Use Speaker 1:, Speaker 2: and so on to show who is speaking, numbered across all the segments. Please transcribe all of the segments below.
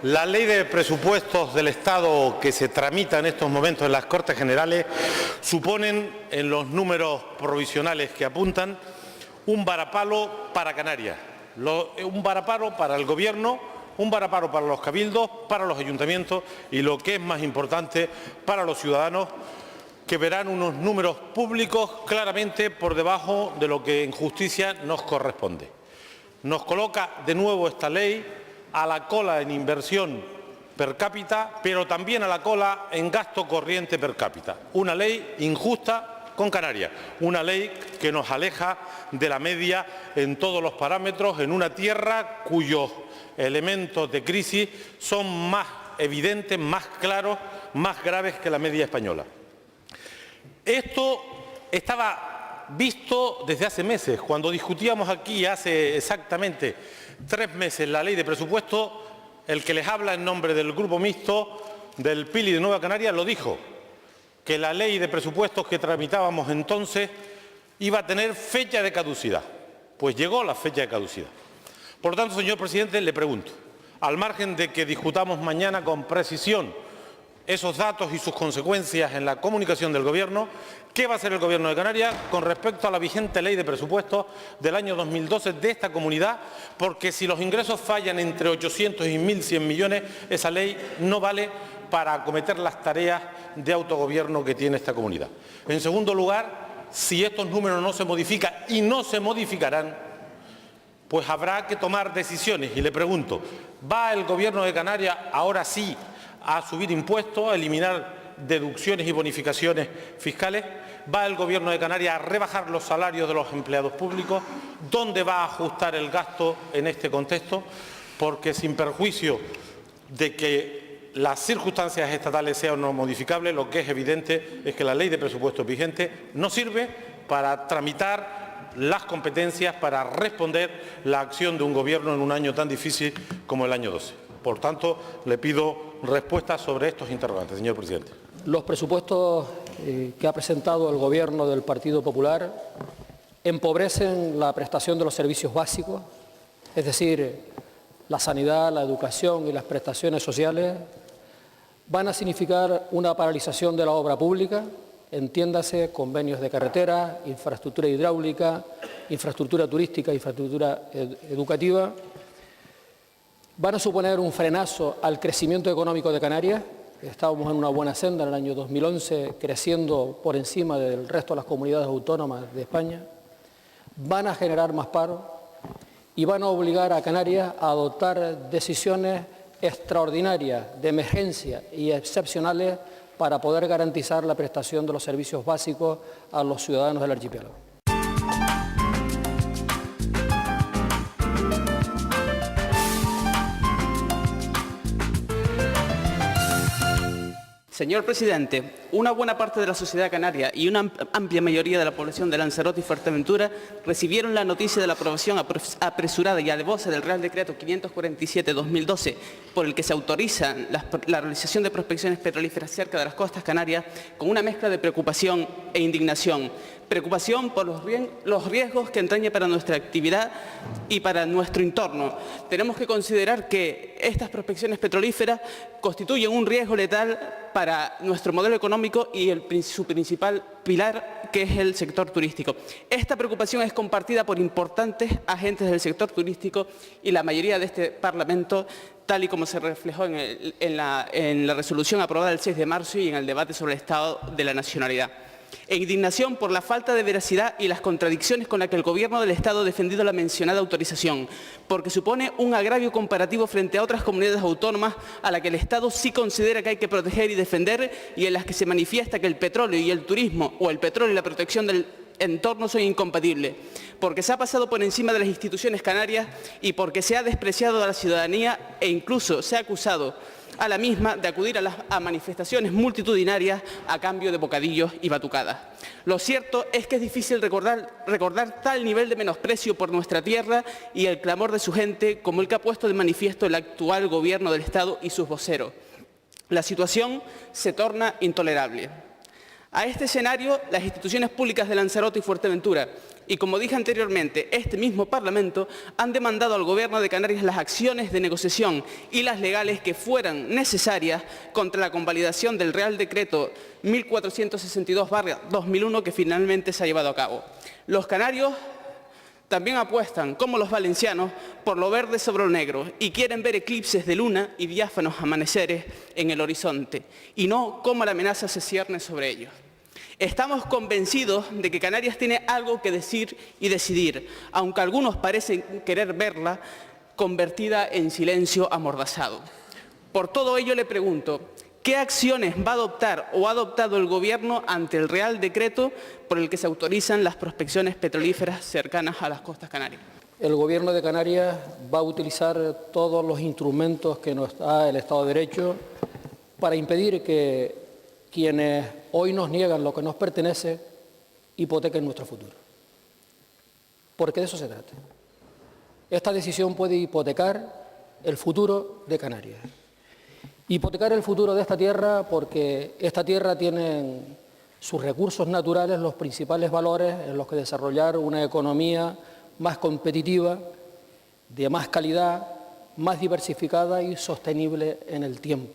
Speaker 1: La ley de presupuestos del Estado que se tramita en estos momentos en las Cortes Generales suponen, en los números provisionales que apuntan, un varapalo para Canarias, un varapalo para el Gobierno, un varapalo para los cabildos, para los ayuntamientos y, lo que es más importante, para los ciudadanos, que verán unos números públicos claramente por debajo de lo que en justicia nos corresponde. Nos coloca de nuevo esta ley a la cola en inversión per cápita, pero también a la cola en gasto corriente per cápita. Una ley injusta con Canarias, una ley que nos aleja de la media en todos los parámetros, en una tierra cuyos elementos de crisis son más evidentes, más claros, más graves que la media española. Esto estaba visto desde hace meses. Cuando discutíamos aquí hace exactamente 3 meses la ley de presupuestos, el que les habla en nombre del Grupo Mixto del Pili de Nueva Canarias lo dijo, que la ley de presupuestos que tramitábamos entonces iba a tener fecha de caducidad. Pues llegó la fecha de caducidad. Por lo tanto, señor presidente, le pregunto, al margen de que discutamos mañana con precisión esos datos y sus consecuencias en la comunicación del Gobierno, ¿qué va a hacer el Gobierno de Canarias con respecto a la vigente ley de presupuestos del año 2012 de esta comunidad? Porque si los ingresos fallan entre 800 y 1.100 millones, esa ley no vale para acometer las tareas de autogobierno que tiene esta comunidad. En segundo lugar, si estos números no se modifican y no se modificarán, pues habrá que tomar decisiones. Y le pregunto, ¿va el Gobierno de Canarias ahora sí a subir impuestos, a eliminar deducciones y bonificaciones fiscales? ¿Va el Gobierno de Canarias a rebajar los salarios de los empleados públicos? ¿Dónde va a ajustar el gasto en este contexto? Porque, sin perjuicio de que las circunstancias estatales sean no modificables, lo que es evidente es que la ley de presupuestos vigente no sirve para tramitar las competencias, para responder la acción de un Gobierno en un año tan difícil como el año 12. Por tanto, le pido respuestas sobre estos interrogantes, señor presidente.
Speaker 2: Los presupuestos que ha presentado el Gobierno del Partido Popular empobrecen la prestación de los servicios básicos, es decir, la sanidad, la educación y las prestaciones sociales. Van a significar una paralización de la obra pública, entiéndase convenios de carretera, infraestructura hidráulica, infraestructura turística, infraestructura educativa. Van a suponer un frenazo al crecimiento económico de Canarias. Estábamos en una buena senda en el año 2011, creciendo por encima del resto de las comunidades autónomas de España. Van a generar más paro y van a obligar a Canarias a adoptar decisiones extraordinarias, de emergencia y excepcionales para poder garantizar la prestación de los servicios básicos a los ciudadanos del archipiélago.
Speaker 3: Señor presidente, una buena parte de la sociedad canaria y una amplia mayoría de la población de Lanzarote y Fuerteventura recibieron la noticia de la aprobación apresurada y alevosa del Real Decreto 547/2012, por el que se autoriza la realización de prospecciones petrolíferas cerca de las costas canarias, con una mezcla de preocupación e indignación. Preocupación por los riesgos que entraña para nuestra actividad y para nuestro entorno. Tenemos que considerar que estas prospecciones petrolíferas constituyen un riesgo letal para nuestro modelo económico y su principal pilar, que es el sector turístico. Esta preocupación es compartida por importantes agentes del sector turístico y la mayoría de este Parlamento, tal y como se reflejó en la resolución aprobada el 6 de marzo y en el debate sobre el Estado de la Nacionalidad. E indignación por la falta de veracidad y las contradicciones con las que el Gobierno del Estado ha defendido la mencionada autorización, porque supone un agravio comparativo frente a otras comunidades autónomas a las que el Estado sí considera que hay que proteger y defender, y en las que se manifiesta que el petróleo y el turismo, o el petróleo y la protección del entorno, son incompatibles, porque se ha pasado por encima de las instituciones canarias y porque se ha despreciado a la ciudadanía e incluso se ha acusado a la misma de acudir a manifestaciones multitudinarias a cambio de bocadillos y batucadas. Lo cierto es que es difícil recordar tal nivel de menosprecio por nuestra tierra y el clamor de su gente como el que ha puesto de manifiesto el actual Gobierno del Estado y sus voceros. La situación se torna intolerable. A este escenario, las instituciones públicas de Lanzarote y Fuerteventura, y como dije anteriormente, este mismo Parlamento, han demandado al Gobierno de Canarias las acciones de negociación y las legales que fueran necesarias contra la convalidación del Real Decreto 1462/2001 que finalmente se ha llevado a cabo. Los canarios también apuestan, como los valencianos, por lo verde sobre lo negro y quieren ver eclipses de luna y diáfanos amaneceres en el horizonte, y no cómo la amenaza se cierne sobre ellos. Estamos convencidos de que Canarias tiene algo que decir y decidir, aunque algunos parecen querer verla convertida en silencio amordazado. Por todo ello le pregunto, ¿qué acciones va a adoptar o ha adoptado el Gobierno ante el Real Decreto por el que se autorizan las prospecciones petrolíferas cercanas a las costas canarias?
Speaker 2: El Gobierno de Canarias va a utilizar todos los instrumentos que nos da el Estado de Derecho para impedir que quienes hoy nos niegan lo que nos pertenece hipotequen nuestro futuro. Porque de eso se trata. Esta decisión puede hipotecar el futuro de Canarias. Hipotecar el futuro de esta tierra porque esta tierra tiene en sus recursos naturales los principales valores en los que desarrollar una economía más competitiva, de más calidad, más diversificada y sostenible en el tiempo.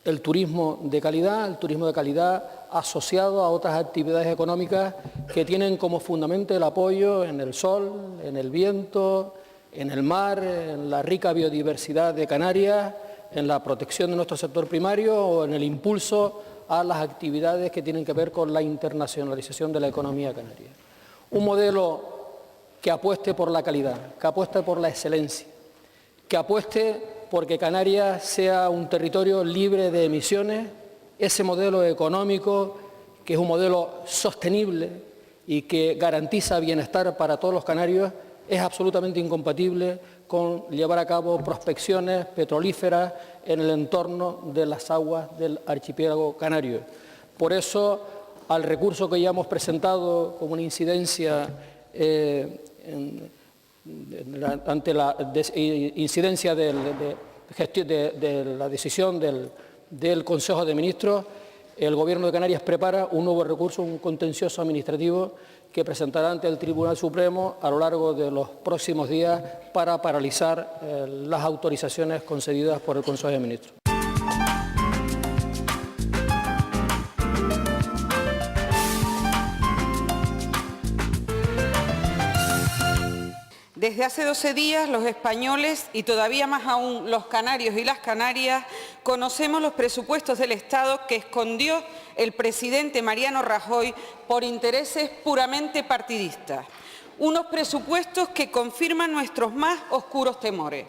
Speaker 2: El turismo de calidad asociado a otras actividades económicas que tienen como fundamento el apoyo en el sol, en el viento, en el mar, en la rica biodiversidad de Canarias, en la protección de nuestro sector primario o en el impulso a las actividades que tienen que ver con la internacionalización de la economía canaria. Un modelo que apueste por la calidad, que apueste por la excelencia, que apueste porque Canarias sea un territorio libre de emisiones, ese modelo económico que es un modelo sostenible y que garantiza bienestar para todos los canarios, es absolutamente incompatible con llevar a cabo prospecciones petrolíferas en el entorno de las aguas del archipiélago canario. Por eso, al recurso que ya hemos presentado como una incidencia ante la incidencia de la decisión del Consejo de Ministros, el Gobierno de Canarias prepara un nuevo recurso, un contencioso administrativo que presentará ante el Tribunal Supremo a lo largo de los próximos días para paralizar las autorizaciones concedidas por el Consejo de Ministros.
Speaker 4: Desde hace 12 días los españoles y todavía más aún los canarios y las canarias conocemos los presupuestos del Estado que escondió el presidente Mariano Rajoy por intereses puramente partidistas. Unos presupuestos que confirman nuestros más oscuros temores.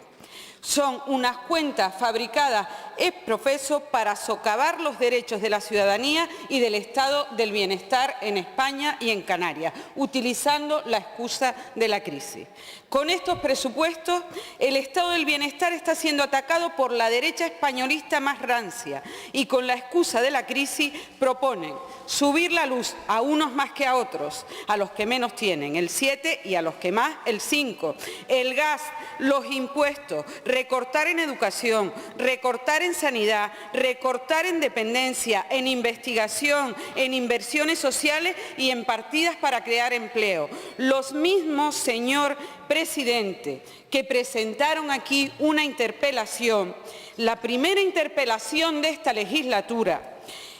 Speaker 4: Son unas cuentas fabricadas ex profeso para socavar los derechos de la ciudadanía y del estado del bienestar en España y en Canarias, utilizando la excusa de la crisis. Con estos presupuestos, el estado del bienestar está siendo atacado por la derecha españolista más rancia y con la excusa de la crisis proponen subir la luz a unos más que a otros, a los que menos tienen, el 7 y a los que más, el 5, el gas, los impuestos, recortar en educación, recortar en sanidad, recortar en dependencia, en investigación, en inversiones sociales y en partidas para crear empleo. Los mismos, señor presidente, que presentaron aquí una interpelación, la primera interpelación de esta legislatura,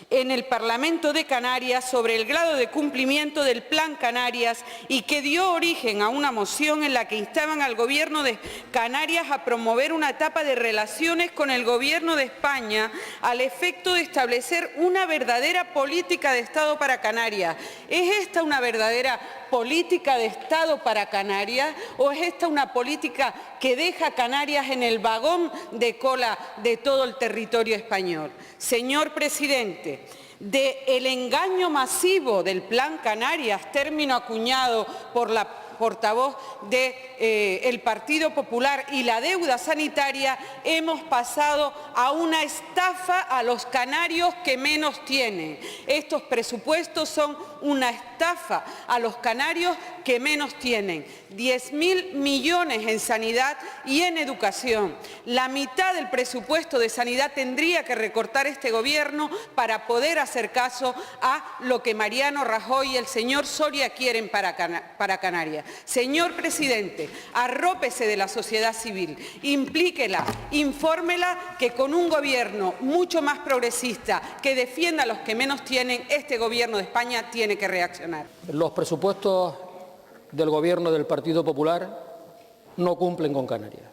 Speaker 4: en el Parlamento de Canarias sobre el grado de cumplimiento del Plan Canarias y que dio origen a una moción en la que instaban al Gobierno de Canarias a promover una etapa de relaciones con el Gobierno de España al efecto de establecer una verdadera política de Estado para Canarias. ¿Es esta una verdadera política de Estado para Canarias o es esta una política que deja a Canarias en el vagón de cola de todo el territorio español? Señor presidente, del engaño masivo del Plan Canarias, término acuñado por la portavoz del Partido Popular, y la deuda sanitaria, hemos pasado a una estafa a los canarios que menos tienen. Estos presupuestos son una estafa a los canarios que menos tienen. 10.000 millones en sanidad y en educación. La mitad del presupuesto de sanidad tendría que recortar este gobierno para poder hacer caso a lo que Mariano Rajoy y el señor Soria quieren para Canarias. Señor presidente, arrópese de la sociedad civil, implíquela, infórmela que con un gobierno mucho más progresista que defienda a los que menos tienen, este gobierno de España tiene que reaccionar.
Speaker 2: Los presupuestos del Gobierno del Partido Popular no cumplen con Canarias.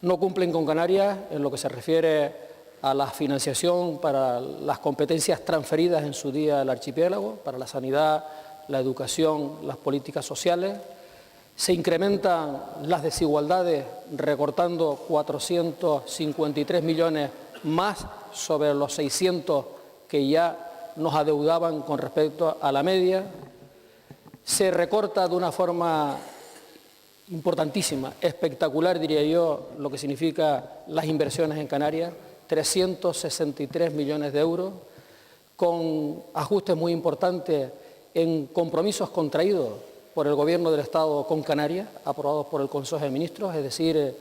Speaker 2: No cumplen con Canarias en lo que se refiere a la financiación para las competencias transferidas en su día al archipiélago, para la sanidad, la educación, las políticas sociales. Se incrementan las desigualdades recortando 453 millones más sobre los 600 que ya nos adeudaban con respecto a la media. Se recorta de una forma importantísima, espectacular diría yo, lo que significa las inversiones en Canarias, 363 millones de euros, con ajustes muy importantes en compromisos contraídos por el Gobierno del Estado con Canarias, aprobados por el Consejo de Ministros, es decir,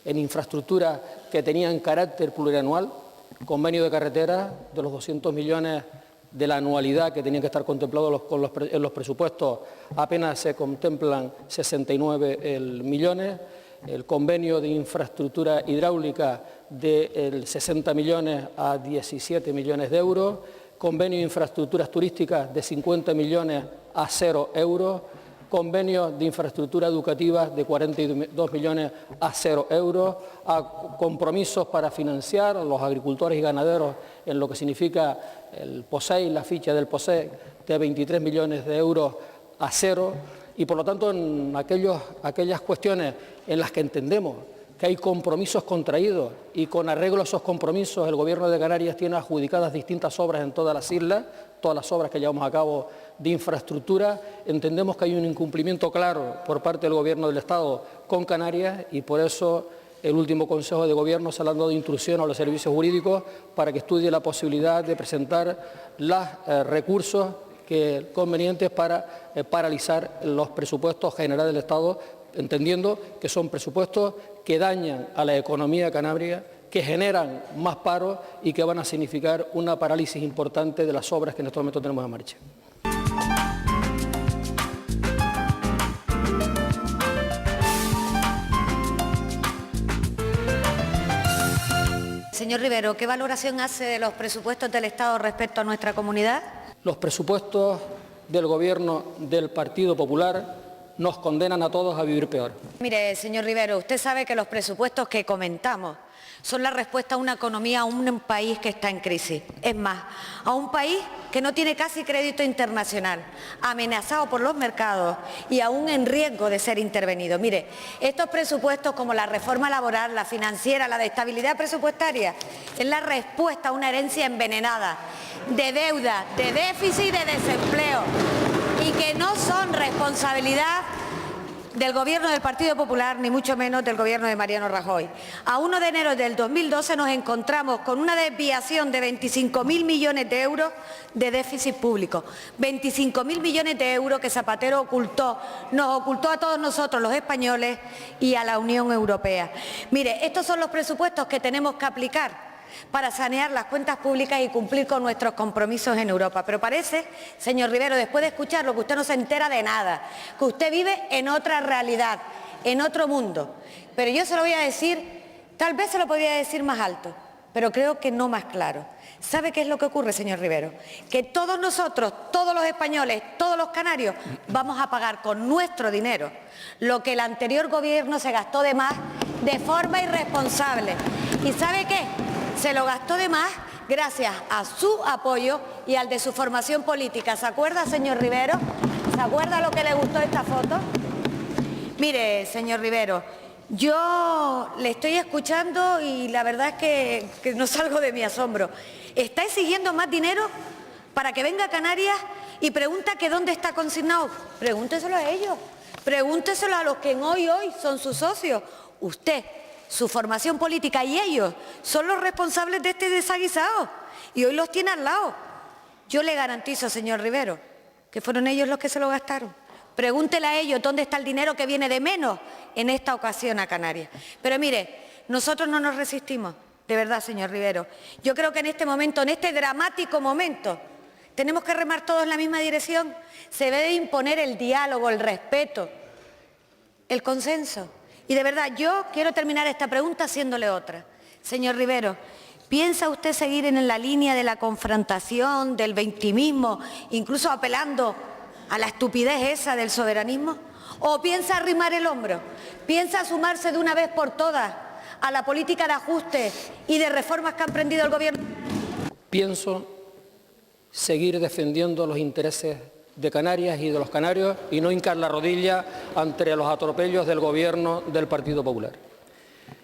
Speaker 2: en infraestructuras que tenían carácter plurianual, convenio de carretera de los 200 millones de la anualidad que tenían que estar contemplados en los presupuestos, apenas se contemplan 69 millones, el convenio de infraestructura hidráulica de 60 millones a 17 millones de euros, convenio de infraestructuras turísticas de 50 millones a 0 euros, convenios de infraestructura educativa de 42 millones a 0 euros, a compromisos para financiar a los agricultores y ganaderos en lo que significa el POSEI, la ficha del POSEI, de 23 millones de euros a 0, y por lo tanto en aquellas cuestiones en las que entendemos que hay compromisos contraídos y con arreglo a esos compromisos el Gobierno de Canarias tiene adjudicadas distintas obras en todas las islas, todas las obras que llevamos a cabo de infraestructura, entendemos que hay un incumplimiento claro por parte del Gobierno del Estado con Canarias y por eso el último Consejo de Gobierno se le ha dado instrucción a los servicios jurídicos para que estudie la posibilidad de presentar los recursos convenientes para paralizar los presupuestos generales del Estado, entendiendo que son presupuestos que dañan a la economía canaria, que generan más paro y que van a significar una parálisis importante de las obras que en estos momentos tenemos en marcha.
Speaker 5: Señor Rivero, ¿qué valoración hace de los presupuestos del Estado respecto a nuestra comunidad?
Speaker 2: Los presupuestos del Gobierno del Partido Popular nos condenan a todos a vivir peor.
Speaker 5: Mire, señor Rivero, usted sabe que los presupuestos que comentamos son la respuesta a una economía, a un país que está en crisis. Es más, a un país que no tiene casi crédito internacional, amenazado por los mercados y aún en riesgo de ser intervenido. Mire, estos presupuestos como la reforma laboral, la financiera, la de estabilidad presupuestaria, es la respuesta a una herencia envenenada de deuda, de déficit y de desempleo, y que no son responsabilidad del Gobierno del Partido Popular, ni mucho menos del Gobierno de Mariano Rajoy. A 1 de enero del 2012 nos encontramos con una desviación de 25.000 millones de euros de déficit público. 25.000 millones de euros que Zapatero nos ocultó a todos nosotros, los españoles, y a la Unión Europea. Mire, estos son los presupuestos que tenemos que aplicar para sanear las cuentas públicas y cumplir con nuestros compromisos en Europa. Pero parece, señor Rivero, después de escucharlo, que usted no se entera de nada, que usted vive en otra realidad, en otro mundo. Pero yo se lo voy a decir, tal vez se lo podría decir más alto, pero creo que no más claro. ¿Sabe qué es lo que ocurre, señor Rivero? Que todos nosotros, todos los españoles, todos los canarios, vamos a pagar con nuestro dinero lo que el anterior gobierno se gastó de más de forma irresponsable. ¿Y sabe qué? Se lo gastó de más gracias a su apoyo y al de su formación política. ¿Se acuerda, señor Rivero? ¿Se acuerda lo que le gustó esta foto? Mire, señor Rivero, yo le estoy escuchando y la verdad es que no salgo de mi asombro. ¿Está exigiendo más dinero para que venga a Canarias y pregunta que dónde está consignado? Pregúnteselo a ellos, pregúnteselo a los que hoy son sus socios. Usted, su formación política y ellos son los responsables de este desaguisado y hoy los tiene al lado. Yo le garantizo, señor Rivero, que fueron ellos los que se lo gastaron. Pregúntele a ellos dónde está el dinero que viene de menos en esta ocasión a Canarias. Pero mire, nosotros no nos resistimos, de verdad, señor Rivero. Yo creo que en este momento, en este dramático momento, tenemos que remar todos en la misma dirección. Se debe imponer el diálogo, el respeto, el consenso. Y de verdad, yo quiero terminar esta pregunta haciéndole otra. Señor Rivero, ¿piensa usted seguir en la línea de la confrontación, del victimismo, incluso apelando a la estupidez esa del soberanismo? ¿O piensa arrimar el hombro? ¿Piensa sumarse de una vez por todas a la política de ajuste y de reformas que ha emprendido el Gobierno?
Speaker 2: Pienso seguir defendiendo los intereses de Canarias y de los canarios y no hincar la rodilla ante los atropellos del Gobierno del Partido Popular.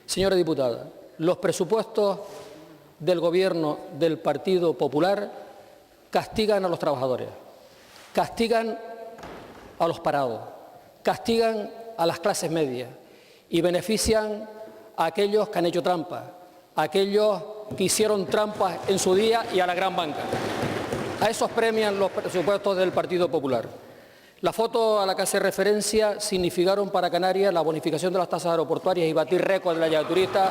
Speaker 2: Señora diputada, los presupuestos del Gobierno del Partido Popular castigan a los trabajadores, castigan a los parados, castigan a las clases medias y benefician a aquellos que han hecho trampas, a aquellos que hicieron trampas en su día y a la gran banca. A esos premian los presupuestos del Partido Popular. La foto a la que hace referencia significaron para Canarias la bonificación de las tasas aeroportuarias y batir récord de la llegada de turistas.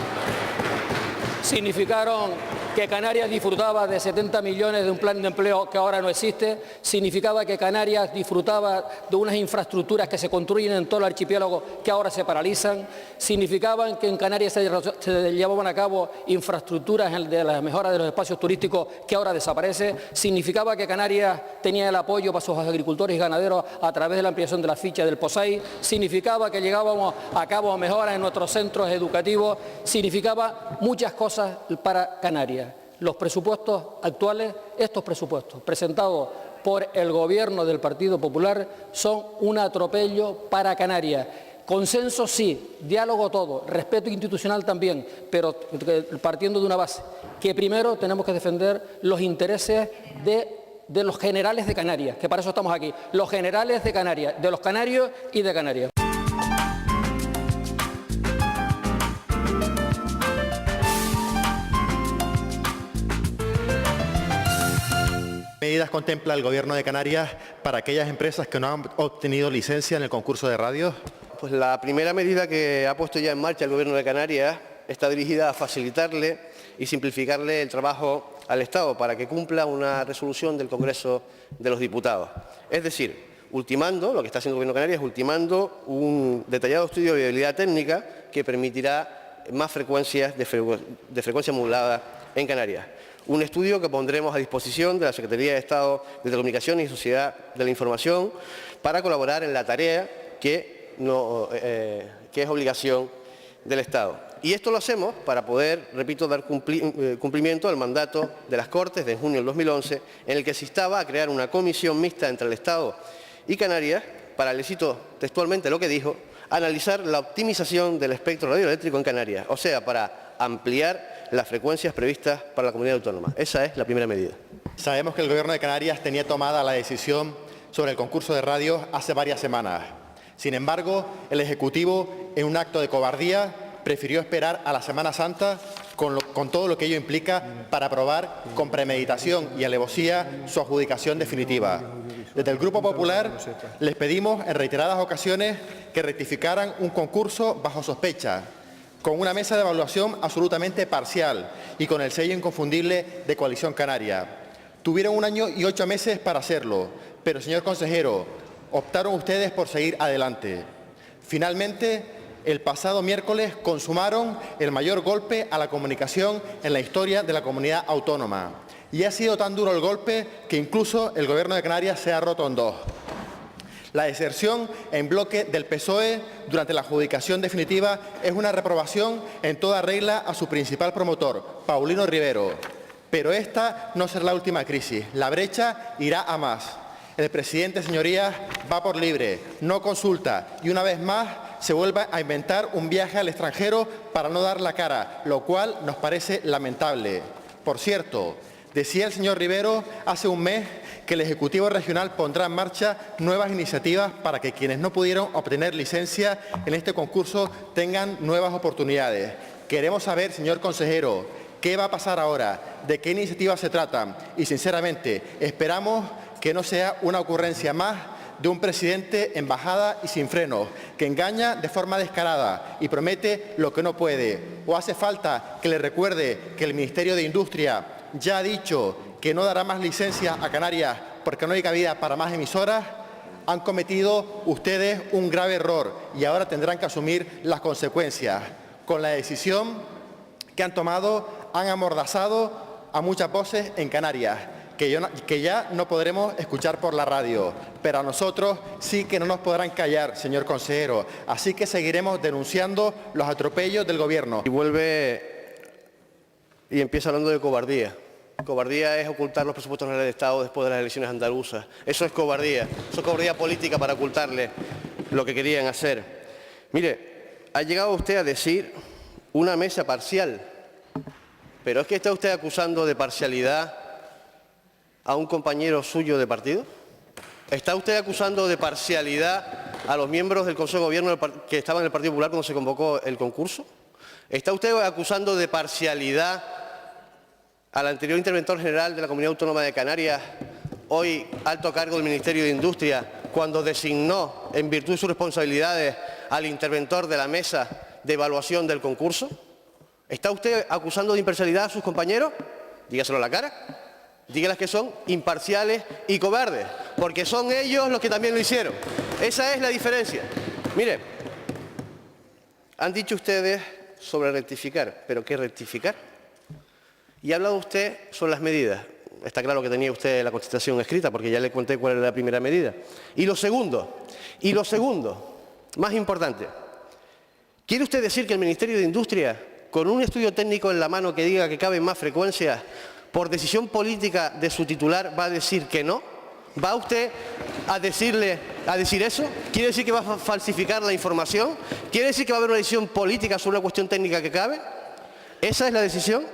Speaker 2: Significaron que Canarias disfrutaba de 70 millones de un plan de empleo que ahora no existe. Significaba que Canarias disfrutaba de unas infraestructuras que se construyen en todo el archipiélago que ahora se paralizan. Significaban que en Canarias se llevaban a cabo infraestructuras de la mejora de los espacios turísticos que ahora desaparece. Significaba que Canarias tenía el apoyo para sus agricultores y ganaderos a través de la ampliación de la ficha del POSEI. Significaba que llegábamos a cabo mejoras en nuestros centros educativos. Significaba muchas cosas para Canarias. Los presupuestos actuales, estos presupuestos presentados por el Gobierno del Partido Popular, son un atropello para Canarias. Consenso sí, diálogo todo, respeto institucional también, pero partiendo de una base, que primero tenemos que defender los intereses de los generales de Canarias, que para eso estamos aquí, los generales de Canarias, de los canarios y de Canarias.
Speaker 6: ¿Medidas contempla el Gobierno de Canarias para aquellas empresas que no han obtenido licencia en el concurso de radios?
Speaker 7: Pues la primera medida que ha puesto ya en marcha el Gobierno de Canarias está dirigida a facilitarle y simplificarle el trabajo al Estado para que cumpla una resolución del Congreso de los Diputados. Es decir, ultimando, lo que está haciendo el Gobierno de Canarias es ultimando un detallado estudio de viabilidad técnica que permitirá más frecuencias de frecuencia modulada en Canarias. Un estudio que pondremos a disposición de la Secretaría de Estado de Telecomunicaciones y Sociedad de la Información para colaborar en la tarea que es obligación del Estado. Y esto lo hacemos para poder, repito, dar cumplimiento al mandato de las Cortes de junio del 2011, en el que se instaba a crear una comisión mixta entre el Estado y Canarias para, le cito textualmente lo que dijo, analizar la optimización del espectro radioeléctrico en Canarias, o sea, para ampliar las frecuencias previstas para la comunidad autónoma. Esa es la primera medida.
Speaker 6: Sabemos que el Gobierno de Canarias tenía tomada la decisión sobre el concurso de radios hace varias semanas. Sin embargo, el Ejecutivo, en un acto de cobardía, prefirió esperar a la Semana Santa con todo lo que ello implica para aprobar con premeditación y alevosía su adjudicación definitiva. Desde el Grupo Popular les pedimos en reiteradas ocasiones que rectificaran un concurso bajo sospecha, con una mesa de evaluación absolutamente parcial y con el sello inconfundible de Coalición Canaria. Tuvieron 1 año y 8 meses para hacerlo, pero, señor consejero, optaron ustedes por seguir adelante. Finalmente, el pasado miércoles consumaron el mayor golpe a la comunicación en la historia de la comunidad autónoma. Y ha sido tan duro el golpe que incluso el Gobierno de Canarias se ha roto en dos. La deserción en bloque del PSOE durante la adjudicación definitiva es una reprobación en toda regla a su principal promotor, Paulino Rivero. Pero esta no será la última crisis. La brecha irá a más. El presidente, señorías, va por libre, no consulta y una vez más se vuelve a inventar un viaje al extranjero para no dar la cara, lo cual nos parece lamentable. Por cierto, decía el señor Rivero hace un mes que el Ejecutivo Regional pondrá en marcha nuevas iniciativas para que quienes no pudieron obtener licencia en este concurso tengan nuevas oportunidades. Queremos saber, señor consejero, ¿qué va a pasar ahora? ¿De qué iniciativas se tratan? Y, sinceramente, esperamos que no sea una ocurrencia más de un presidente en bajada y sin frenos, que engaña de forma descarada y promete lo que no puede. ¿O hace falta que le recuerde que el Ministerio de Industria ya ha dicho que no dará más licencias a Canarias porque no hay cabida para más emisoras? Han cometido ustedes un grave error y ahora tendrán que asumir las consecuencias. Con la decisión que han tomado, han amordazado a muchas voces en Canarias, que ya no podremos escuchar por la radio, pero a nosotros sí que no nos podrán callar, señor consejero. Así que seguiremos denunciando los atropellos del Gobierno.
Speaker 7: Y vuelve y empieza hablando de cobardía. Cobardía es ocultar los presupuestos generales de Estado después de las elecciones andaluzas. Eso es cobardía. Eso es cobardía política para ocultarle lo que querían hacer. Mire, ha llegado usted a decir una mesa parcial. ¿Pero es que está usted acusando de parcialidad a un compañero suyo de partido? ¿Está usted acusando de parcialidad a los miembros del Consejo de Gobierno que estaban en el Partido Popular cuando se convocó el concurso? ¿Está usted acusando de parcialidad al anterior interventor general de la Comunidad Autónoma de Canarias, hoy alto cargo del Ministerio de Industria, cuando designó, en virtud de sus responsabilidades, al interventor de la mesa de evaluación del concurso? ¿Está usted acusando de imparcialidad a sus compañeros? Dígaselo a la cara. Dígales que son imparciales y cobardes, porque son ellos los que también lo hicieron. Esa es la diferencia. Mire, han dicho ustedes sobre rectificar, ¿pero qué rectificar? Y ha hablado usted sobre las medidas. Está claro que tenía usted la contestación escrita, porque ya le conté cuál era la primera medida. Y lo segundo, más importante, ¿quiere usted decir que el Ministerio de Industria, con un estudio técnico en la mano que diga que caben más frecuencias, por decisión política de su titular, va a decir que no? ¿Va usted a decir eso? ¿Quiere decir que va a falsificar la información? ¿Quiere decir que va a haber una decisión política sobre una cuestión técnica que cabe? ¿Esa es la decisión?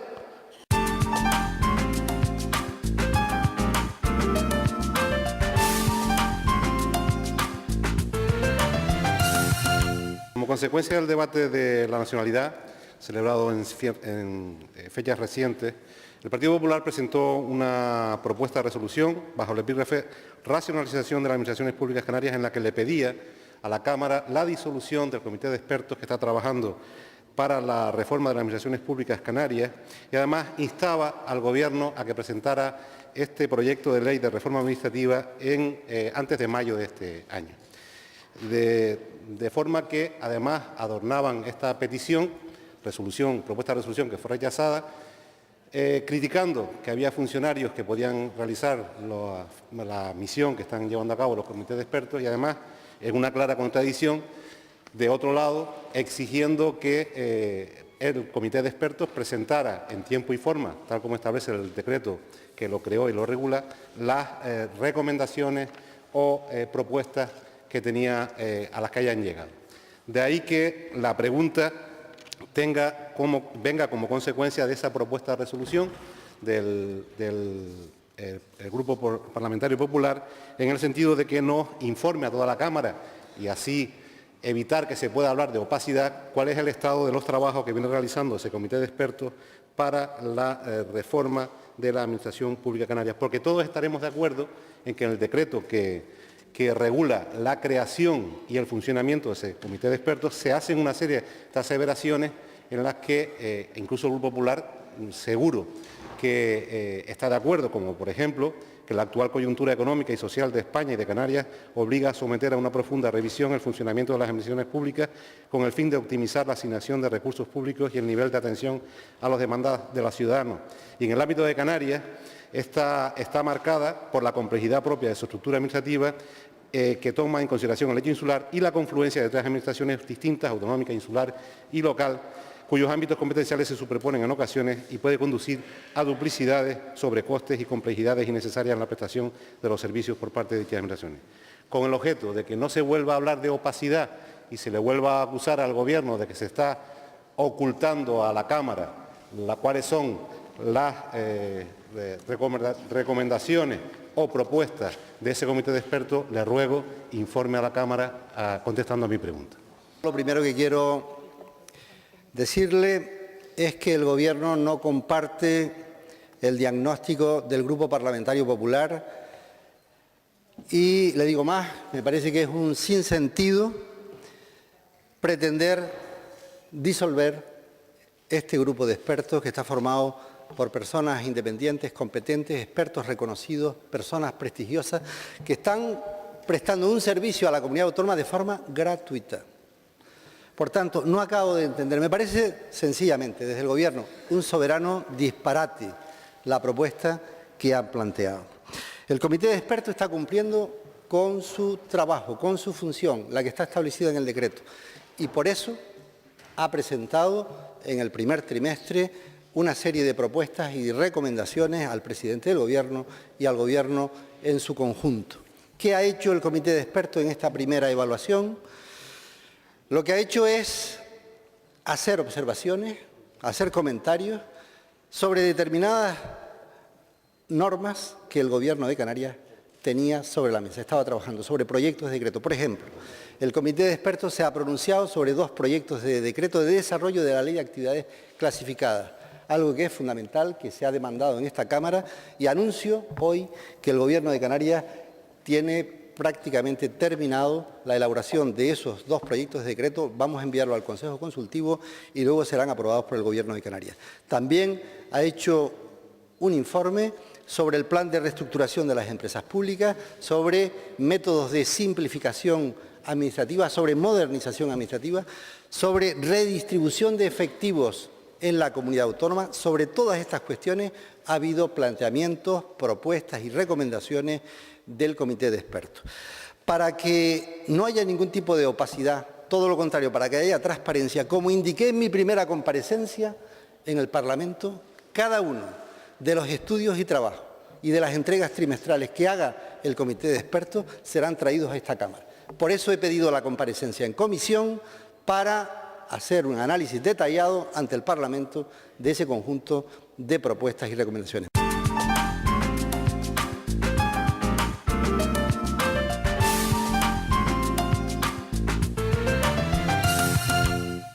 Speaker 8: Como consecuencia del debate de la nacionalidad, celebrado en fechas recientes, el Partido Popular presentó una propuesta de resolución bajo el epígrafe Racionalización de las Administraciones Públicas Canarias, en la que le pedía a la Cámara la disolución del comité de expertos que está trabajando para la reforma de las Administraciones Públicas Canarias y además instaba al Gobierno a que presentara este proyecto de ley de reforma administrativa antes de mayo de este año. De forma que además adornaban esta petición, propuesta de resolución que fue rechazada, criticando que había funcionarios que podían realizar la misión que están llevando a cabo los comités de expertos y además, en una clara contradicción, de otro lado, exigiendo que el comité de expertos presentara en tiempo y forma, tal como establece el decreto que lo creó y lo regula, las recomendaciones o propuestas que tenía a las que hayan llegado. De ahí que la pregunta venga como consecuencia de esa propuesta de resolución del Grupo Parlamentario Popular, en el sentido de que nos informe a toda la Cámara y así evitar que se pueda hablar de opacidad, cuál es el estado de los trabajos que viene realizando ese comité de expertos para la reforma de la Administración Pública Canaria. Porque todos estaremos de acuerdo en que en el decreto que regula la creación y el funcionamiento de ese comité de expertos se hacen una serie de aseveraciones en las que incluso el Grupo Popular seguro que está de acuerdo, como por ejemplo que la actual coyuntura económica y social de España y de Canarias obliga a someter a una profunda revisión el funcionamiento de las administraciones públicas con el fin de optimizar la asignación de recursos públicos y el nivel de atención a las demandas de los ciudadanos. Y en el ámbito de Canarias está marcada por la complejidad propia de su estructura administrativa que toma en consideración el hecho insular y la confluencia de tres administraciones distintas, autonómica, insular y local, cuyos ámbitos competenciales se superponen en ocasiones y puede conducir a duplicidades, sobrecostes y complejidades innecesarias en la prestación de los servicios por parte de dichas administraciones. Con el objeto de que no se vuelva a hablar de opacidad y se le vuelva a acusar al Gobierno de que se está ocultando a la Cámara cuáles son las recomendaciones o propuestas de ese comité de expertos, le ruego informe a la Cámara contestando a mi pregunta.
Speaker 9: Lo primero que quiero decirle es que el Gobierno no comparte el diagnóstico del Grupo Parlamentario Popular Y le digo más, me parece que es un sinsentido pretender disolver este grupo de expertos que está formado por personas independientes, competentes, expertos reconocidos, personas prestigiosas, que están prestando un servicio a la comunidad autónoma de forma gratuita. Por tanto, no acabo de entender, me parece sencillamente desde el Gobierno un soberano disparate la propuesta que han planteado. El comité de expertos está cumpliendo con su trabajo, con su función, la que está establecida en el decreto, y por eso ha presentado en el primer trimestre una serie de propuestas y recomendaciones al presidente del Gobierno y al Gobierno en su conjunto. ¿Qué ha hecho el comité de expertos en esta primera evaluación? Lo que ha hecho es hacer observaciones, hacer comentarios sobre determinadas normas que el Gobierno de Canarias tenía sobre la mesa, estaba trabajando sobre proyectos de decreto. Por ejemplo, el comité de expertos se ha pronunciado sobre 2 proyectos de decreto de desarrollo de la Ley de Actividades Clasificadas, algo que es fundamental, que se ha demandado en esta Cámara, y anuncio hoy que el Gobierno de Canarias tiene prácticamente terminado la elaboración de esos 2 proyectos de decreto. Vamos a enviarlo al Consejo Consultivo y luego serán aprobados por el Gobierno de Canarias. También ha hecho un informe sobre el plan de reestructuración de las empresas públicas, sobre métodos de simplificación administrativa, sobre modernización administrativa, sobre redistribución de efectivos en la comunidad autónoma. Sobre todas estas cuestiones ha habido planteamientos, propuestas y recomendaciones del comité de expertos. Para que no haya ningún tipo de opacidad, todo lo contrario, para que haya transparencia, como indiqué en mi primera comparecencia en el Parlamento, cada uno de los estudios y trabajos y de las entregas trimestrales que haga el comité de expertos serán traídos a esta Cámara. Por eso he pedido la comparecencia en comisión para hacer un análisis detallado ante el Parlamento de ese conjunto de propuestas y recomendaciones.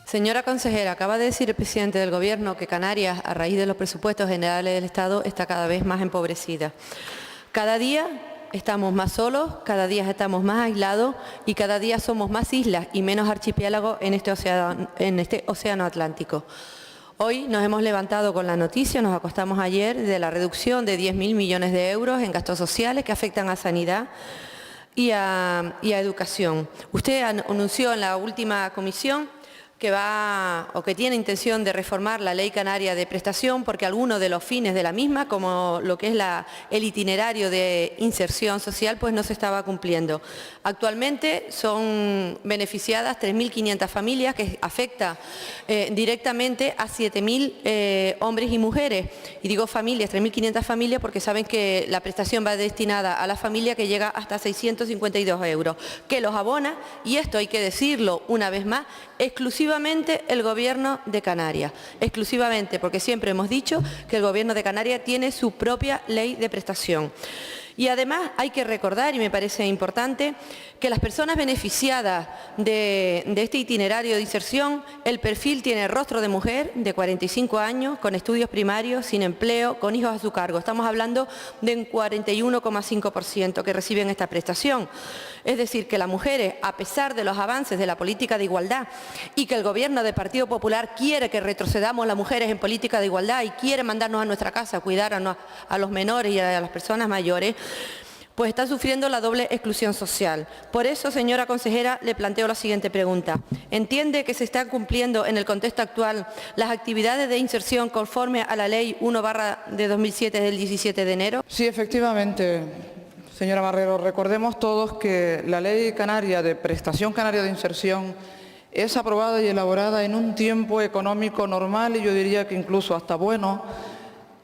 Speaker 10: Señora consejera, acaba de decir el presidente del Gobierno que Canarias, a raíz de los presupuestos generales del Estado, está cada vez más empobrecida. Cada día estamos más solos, cada día estamos más aislados y cada día somos más islas y menos archipiélagos en este océano Atlántico. Hoy nos hemos levantado con la noticia, nos acostamos ayer, de la reducción de 10.000 millones de euros en gastos sociales que afectan a sanidad y a educación. Usted anunció en la última comisión que tiene intención de reformar la Ley Canaria de Prestación porque algunos de los fines de la misma, como lo que es el itinerario de inserción social, pues no se estaba cumpliendo. Actualmente son beneficiadas 3.500 familias, que afecta directamente a 7.000 hombres y mujeres. Y digo familias, 3.500 familias, porque saben que la prestación va destinada a la familia, que llega hasta 652 euros, que los abona, y esto hay que decirlo una vez más, exclusivamente el Gobierno de Canarias, exclusivamente, porque siempre hemos dicho que el Gobierno de Canarias tiene su propia ley de prestación. Y además hay que recordar, y me parece importante, que las personas beneficiadas de este itinerario de inserción, el perfil tiene rostro de mujer de 45 años, con estudios primarios, sin empleo, con hijos a su cargo. Estamos hablando de un 41,5% que reciben esta prestación. Es decir, que las mujeres, a pesar de los avances de la política de igualdad y que el Gobierno del Partido Popular quiere que retrocedamos las mujeres en política de igualdad y quiere mandarnos a nuestra casa a cuidar a los menores y a las personas mayores, pues está sufriendo la doble exclusión social. Por eso, señora consejera, le planteo la siguiente pregunta. ¿Entiende que se están cumpliendo en el contexto actual las actividades de inserción conforme a la Ley 1/2007 del 17 de enero?
Speaker 11: Sí, efectivamente, señora Marrero. Recordemos todos que la Ley Canaria de Prestación Canaria de Inserción es aprobada y elaborada en un tiempo económico normal y yo diría que incluso hasta bueno,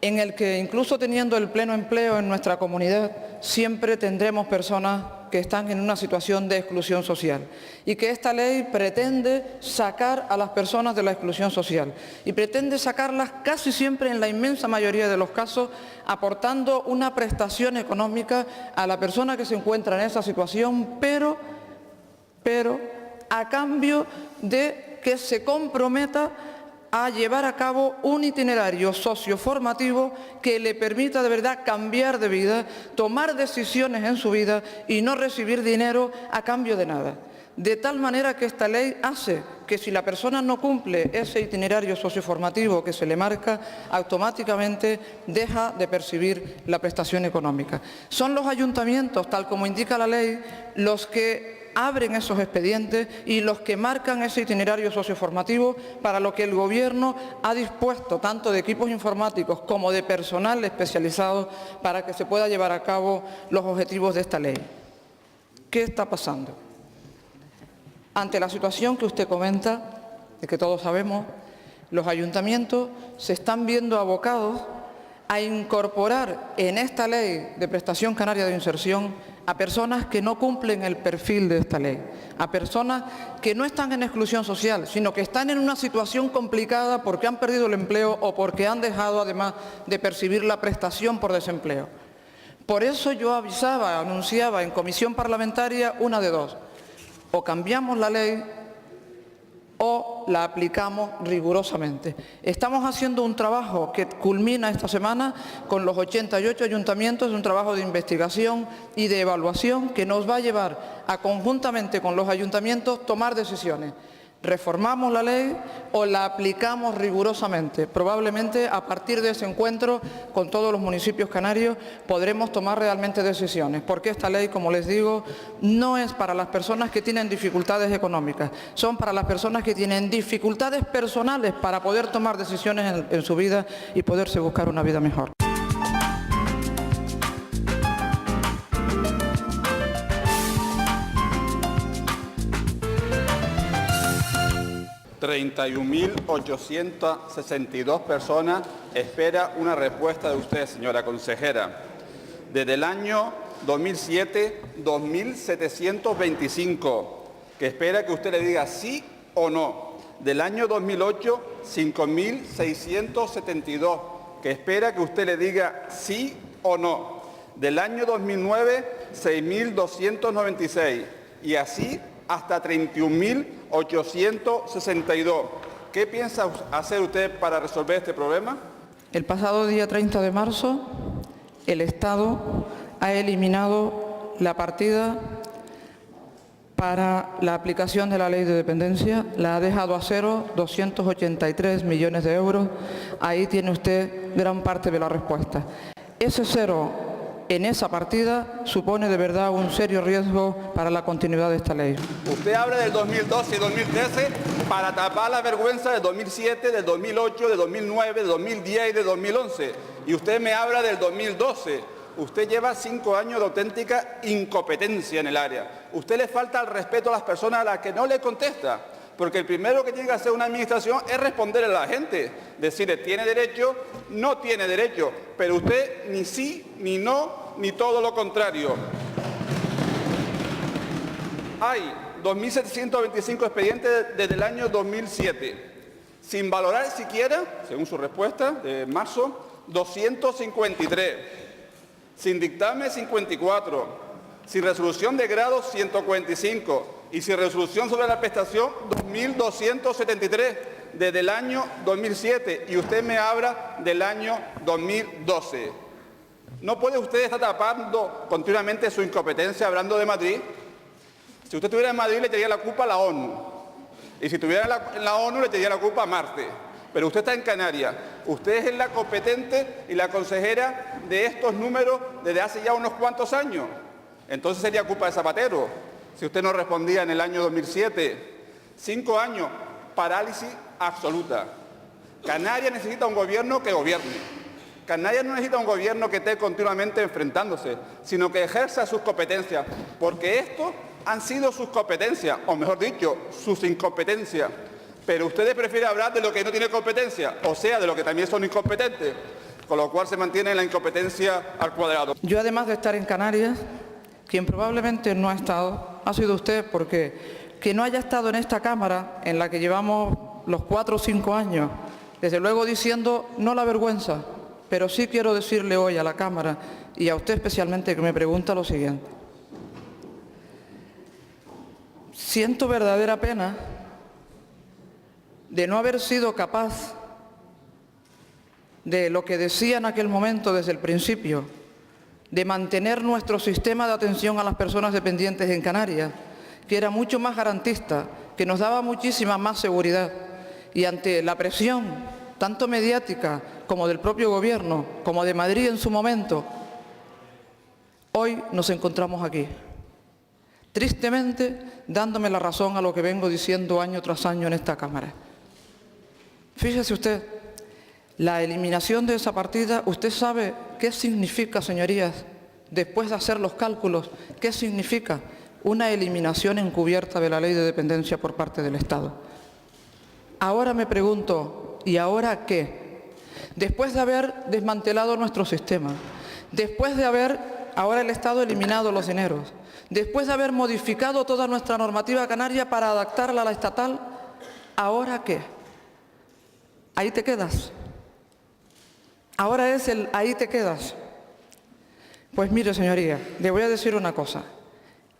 Speaker 11: en el que incluso teniendo el pleno empleo en nuestra comunidad, siempre tendremos personas que están en una situación de exclusión social y que esta ley pretende sacar a las personas de la exclusión social y pretende sacarlas casi siempre, en la inmensa mayoría de los casos, aportando una prestación económica a la persona que se encuentra en esa situación, pero a cambio de que se comprometa a llevar a cabo un itinerario socioformativo que le permita de verdad cambiar de vida, tomar decisiones en su vida y no recibir dinero a cambio de nada. De tal manera que esta ley hace que si la persona no cumple ese itinerario socioformativo que se le marca, automáticamente deja de percibir la prestación económica. Son los ayuntamientos, tal como indica la ley, los que abren esos expedientes y los que marcan ese itinerario socioformativo para lo que el Gobierno ha dispuesto tanto de equipos informáticos como de personal especializado para que se pueda llevar a cabo los objetivos de esta ley. ¿Qué está pasando? Ante la situación que usted comenta, de que todos sabemos, los ayuntamientos se están viendo abocados a incorporar en esta ley de prestación canaria de inserción a personas que no cumplen el perfil de esta ley, a personas que no están en exclusión social, sino que están en una situación complicada porque han perdido el empleo o porque han dejado además de percibir la prestación por desempleo. Por eso yo anunciaba en comisión parlamentaria una de dos: o cambiamos la ley o la aplicamos rigurosamente. Estamos haciendo un trabajo que culmina esta semana con los 88 ayuntamientos, un trabajo de investigación y de evaluación que nos va a llevar a, conjuntamente con los ayuntamientos, tomar decisiones. ¿Reformamos la ley o la aplicamos rigurosamente? Probablemente a partir de ese encuentro con todos los municipios canarios podremos tomar realmente decisiones, porque esta ley, como les digo, no es para las personas que tienen dificultades económicas, son para las personas que tienen dificultades personales para poder tomar decisiones en su vida y poderse buscar una vida mejor.
Speaker 12: 31.862 personas espera una respuesta de usted, señora consejera. Desde el año 2007, 2.725, que espera que usted le diga sí o no. Del año 2008, 5.672, que espera que usted le diga sí o no. Del año 2009, 6.296, y así hasta 31.862. ¿Qué piensa hacer usted para resolver este problema?
Speaker 11: El pasado día 30 de marzo, el Estado ha eliminado la partida para la aplicación de la ley de dependencia, la ha dejado a cero, 283 millones de euros. Ahí tiene usted gran parte de la respuesta. Ese cero en esa partida supone de verdad un serio riesgo para la continuidad de esta ley.
Speaker 12: Usted habla del 2012 y 2013 para tapar la vergüenza del 2007, del 2008, del 2009, del 2010 y del 2011. Y usted me habla del 2012. Usted lleva 5 años de auténtica incompetencia en el área. Usted le falta el respeto a las personas a las que no le contesta. Porque el primero que tiene que hacer una administración es responderle a la gente. Decirle, ¿tiene derecho? No tiene derecho. Pero usted ni sí, ni no, ni todo lo contrario. Hay 2.725 expedientes desde el año 2007. Sin valorar siquiera, según su respuesta de marzo, 253. Sin dictamen, 54. Sin resolución de grado, 145. Y sin resolución sobre la prestación, 2.273, desde el año 2007, y usted me habla del año 2012. ¿No puede usted estar tapando continuamente su incompetencia hablando de Madrid? Si usted estuviera en Madrid, le echaría la culpa a la ONU. Y si estuviera en la ONU, le echaría la culpa a Marte. Pero usted está en Canarias. Usted es la competente y la consejera de estos números desde hace ya unos cuantos años. Entonces sería culpa de Zapatero, si usted no respondía en el año 2007. 5 años, parálisis absoluta. Canarias necesita un gobierno que gobierne. Canarias no necesita un gobierno que esté continuamente enfrentándose, sino que ejerza sus competencias, porque estos han sido sus competencias, o mejor dicho, sus incompetencias. Pero ustedes prefieren hablar de lo que no tiene competencia, o sea, de lo que también son incompetentes, con lo cual se mantiene la incompetencia al cuadrado.
Speaker 11: Yo, además de estar en Canarias, quien probablemente no ha estado, ha sido usted, porque que no haya estado en esta Cámara, en la que llevamos los 4 o 5 años, desde luego diciendo no la vergüenza, pero sí quiero decirle hoy a la Cámara y a usted especialmente que me pregunta lo siguiente. Siento verdadera pena de no haber sido capaz de lo que decía en aquel momento desde el principio, de mantener nuestro sistema de atención a las personas dependientes en Canarias, que era mucho más garantista, que nos daba muchísima más seguridad, y ante la presión, tanto mediática como del propio Gobierno, como de Madrid en su momento, hoy nos encontramos aquí, tristemente dándome la razón a lo que vengo diciendo año tras año en esta Cámara. Fíjese usted, la eliminación de esa partida, ¿usted sabe qué significa, señorías, después de hacer los cálculos, qué significa una eliminación encubierta de la ley de dependencia por parte del Estado? Ahora me pregunto, ¿y ahora qué? Después de haber desmantelado nuestro sistema, después de haber ahora el Estado eliminado los dineros, después de haber modificado toda nuestra normativa canaria para adaptarla a la estatal, ¿ahora qué? Ahí te quedas. Ahora es el ahí te quedas. Pues mire, señoría, le voy a decir una cosa.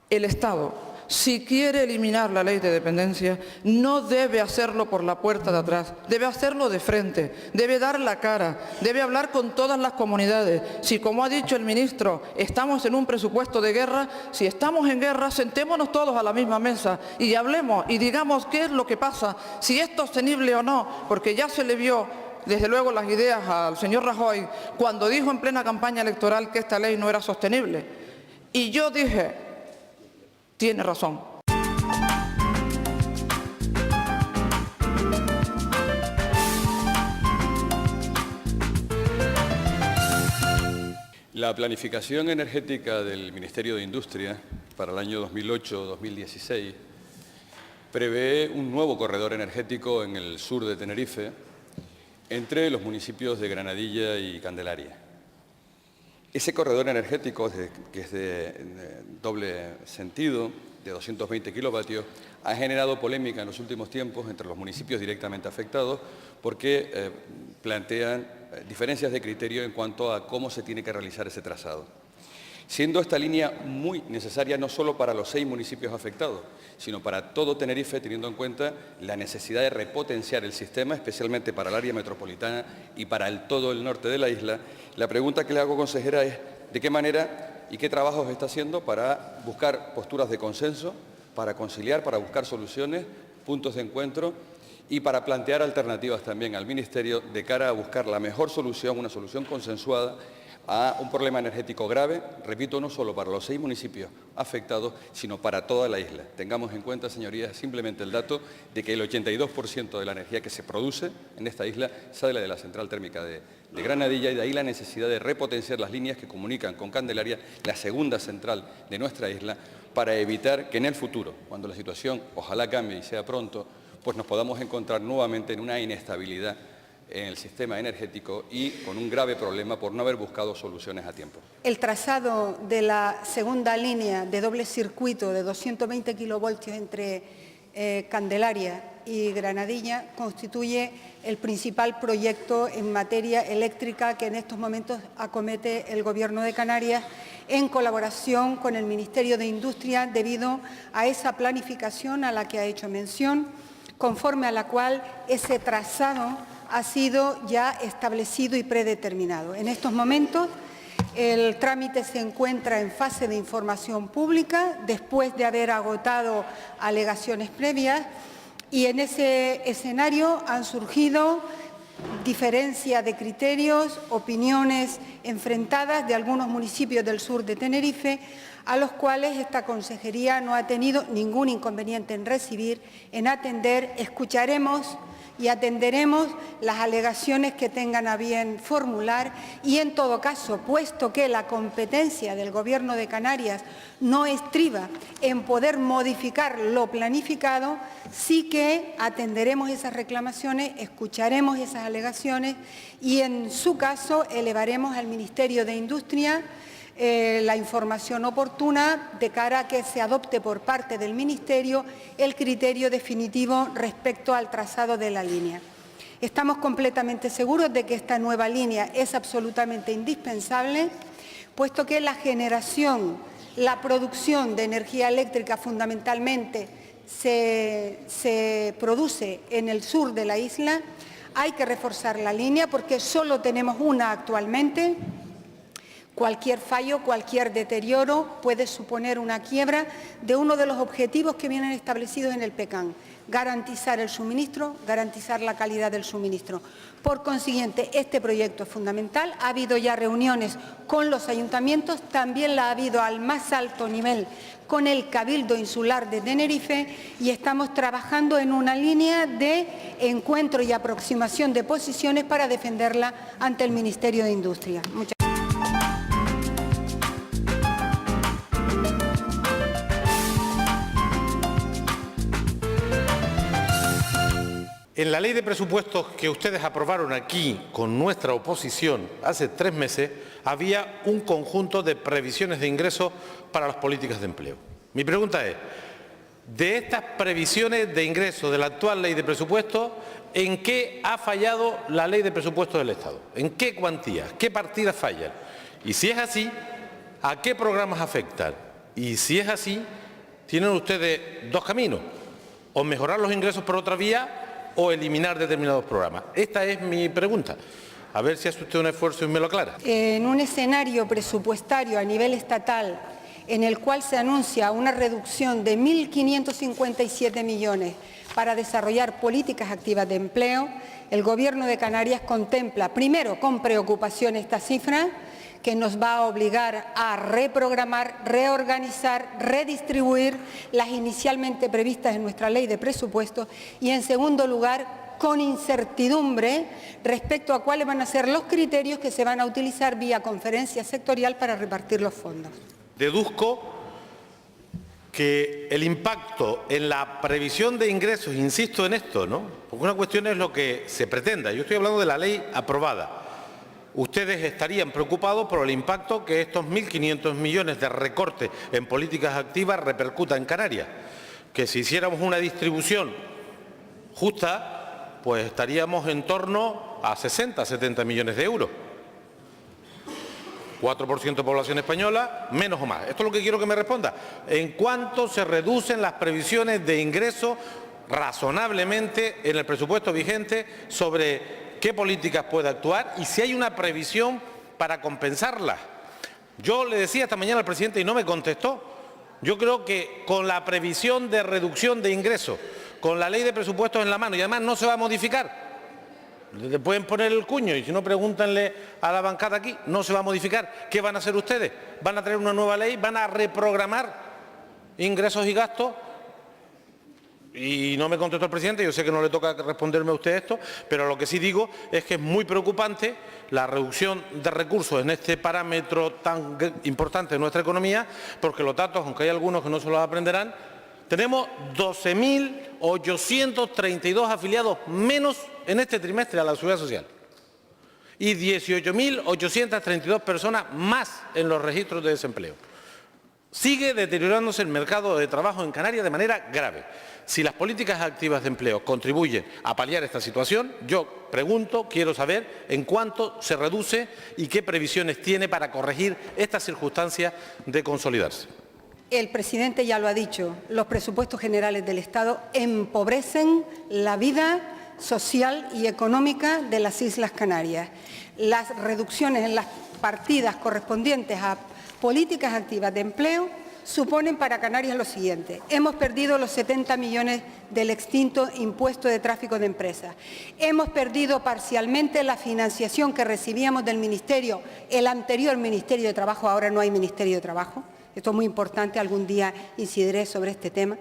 Speaker 11: El Estado, si quiere eliminar la ley de dependencia, no debe hacerlo por la puerta de atrás, debe hacerlo de frente, debe dar la cara, debe hablar con todas las comunidades. Si, como ha dicho el ministro, estamos en un presupuesto de guerra, si estamos en guerra, sentémonos todos a la misma mesa y hablemos y digamos qué es lo que pasa, si es sostenible o no, porque ya se le vio desde luego las ideas al señor Rajoy cuando dijo en plena campaña electoral que esta ley no era sostenible. Y yo dije, tiene razón.
Speaker 13: La planificación energética del Ministerio de Industria para el año 2008-2016 prevé un nuevo corredor energético en el sur de Tenerife, entre los municipios de Granadilla y Candelaria. Ese corredor energético, que es de doble sentido, de 220 kilovatios, ha generado polémica en los últimos tiempos entre los municipios directamente afectados porque plantean diferencias de criterio en cuanto a cómo se tiene que realizar ese trazado. Siendo esta línea muy necesaria no solo para los 6 municipios afectados, sino para todo Tenerife, teniendo en cuenta la necesidad de repotenciar el sistema, especialmente para el área metropolitana y para todo el norte de la isla. La pregunta que le hago, consejera, es ¿de qué manera y qué trabajos está haciendo para buscar posturas de consenso, para conciliar, para buscar soluciones, puntos de encuentro y para plantear alternativas también al Ministerio de cara a buscar la mejor solución, una solución consensuada a un problema energético grave, repito, no solo para los 6 municipios afectados, sino para toda la isla? Tengamos en cuenta, señorías, simplemente el dato de que el 82% de la energía que se produce en esta isla sale de la central térmica de Granadilla, y de ahí la necesidad de repotenciar las líneas que comunican con Candelaria, la segunda central de nuestra isla, para evitar que en el futuro, cuando la situación ojalá cambie y sea pronto, pues nos podamos encontrar nuevamente en una inestabilidad en el sistema energético y con un grave problema por no haber buscado soluciones a tiempo.
Speaker 14: El trazado de la segunda línea de doble circuito de 220 kilovoltios entre Candelaria y Granadilla constituye el principal proyecto en materia eléctrica que en estos momentos acomete el Gobierno de Canarias en colaboración con el Ministerio de Industria debido a esa planificación a la que ha hecho mención, conforme a la cual ese trazado ha sido ya establecido y predeterminado. En estos momentos el trámite se encuentra en fase de información pública después de haber agotado alegaciones previas y en ese escenario han surgido diferencias de criterios, opiniones enfrentadas de algunos municipios del sur de Tenerife, a los cuales esta consejería no ha tenido ningún inconveniente en recibir, en atender. Escucharemos y atenderemos las alegaciones que tengan a bien formular y, en todo caso, puesto que la competencia del Gobierno de Canarias no estriba en poder modificar lo planificado, sí que atenderemos esas reclamaciones, escucharemos esas alegaciones y, en su caso, elevaremos al Ministerio de Industria la información oportuna de cara a que se adopte por parte del Ministerio el criterio definitivo respecto al trazado de la línea. Estamos completamente seguros de que esta nueva línea es absolutamente indispensable, puesto que la generación, la producción de energía eléctrica fundamentalmente se produce en el sur de la isla. Hay que reforzar la línea porque solo tenemos una actualmente. Cualquier fallo, cualquier deterioro puede suponer una quiebra de uno de los objetivos que vienen establecidos en el PECAN: garantizar el suministro, garantizar la calidad del suministro. Por consiguiente, este proyecto es fundamental. Ha habido ya reuniones con los ayuntamientos, también la ha habido al más alto nivel con el Cabildo Insular de Tenerife, y estamos trabajando en una línea de encuentro y aproximación de posiciones para defenderla ante el Ministerio de Industria. Muchas gracias.
Speaker 1: En la ley de presupuestos que ustedes aprobaron aquí con nuestra oposición hace 3 meses, había un conjunto de previsiones de ingresos para las políticas de empleo. Mi pregunta es, de estas previsiones de ingresos de la actual ley de presupuestos, ¿en qué ha fallado la ley de presupuestos del Estado? ¿En qué cuantías? ¿Qué partidas fallan? Y si es así, ¿a qué programas afectan? Y si es así, tienen ustedes 2 caminos: o mejorar los ingresos por otra vía, o eliminar determinados programas. Esta es mi pregunta. A ver si hace usted un esfuerzo y me lo aclara.
Speaker 14: En un escenario presupuestario a nivel estatal en el cual se anuncia una reducción de 1.557 millones para desarrollar políticas activas de empleo, el Gobierno de Canarias contempla, primero, con preocupación esta cifra, que nos va a obligar a reprogramar, reorganizar, redistribuir las inicialmente previstas en nuestra ley de presupuestos, y en segundo lugar, con incertidumbre respecto a cuáles van a ser los criterios que se van a utilizar vía conferencia sectorial para repartir los fondos.
Speaker 1: Deduzco que el impacto en la previsión de ingresos, insisto en esto, ¿no? Porque una cuestión es lo que se pretenda. Yo estoy hablando de la ley aprobada. Ustedes estarían preocupados por el impacto que estos 1.500 millones de recorte en políticas activas repercuta en Canarias. Que si hiciéramos una distribución justa, pues estaríamos en torno a 60, 70 millones de euros. 4% de población española, menos o más. Esto es lo que quiero que me responda. ¿En cuánto se reducen las previsiones de ingresos razonablemente en el presupuesto vigente sobre qué políticas puede actuar y si hay una previsión para compensarlas? Yo le decía esta mañana al presidente y no me contestó. Yo creo que con la previsión de reducción de ingresos, con la ley de presupuestos en la mano, y además no se va a modificar, le pueden poner el cuño y si no pregúntenle a la bancada aquí, no se va a modificar. ¿Qué van a hacer ustedes? ¿Van a traer una nueva ley? ¿Van a reprogramar ingresos y gastos? Y no me contestó el presidente, yo sé que no le toca responderme a usted esto, pero lo que sí digo es que es muy preocupante la reducción de recursos en este parámetro tan importante de nuestra economía, porque los datos, aunque hay algunos que no se los aprenderán, tenemos 12.832 afiliados menos en este trimestre a la Seguridad Social y 18.832 personas más en los registros de desempleo. Sigue deteriorándose el mercado de trabajo en Canarias de manera grave. Si las políticas activas de empleo contribuyen a paliar esta situación, yo pregunto, quiero saber en cuánto se reduce y qué previsiones tiene para corregir estas circunstancias de consolidarse.
Speaker 14: El presidente ya lo ha dicho, los presupuestos generales del Estado empobrecen la vida social y económica de las Islas Canarias. Las reducciones en las partidas correspondientes a políticas activas de empleo suponen para Canarias lo siguiente: hemos perdido los 70 millones del extinto impuesto de tráfico de empresas, hemos perdido parcialmente la financiación que recibíamos del Ministerio, el anterior Ministerio de Trabajo, ahora no hay Ministerio de Trabajo, esto es muy importante, algún día incidiré sobre este tema.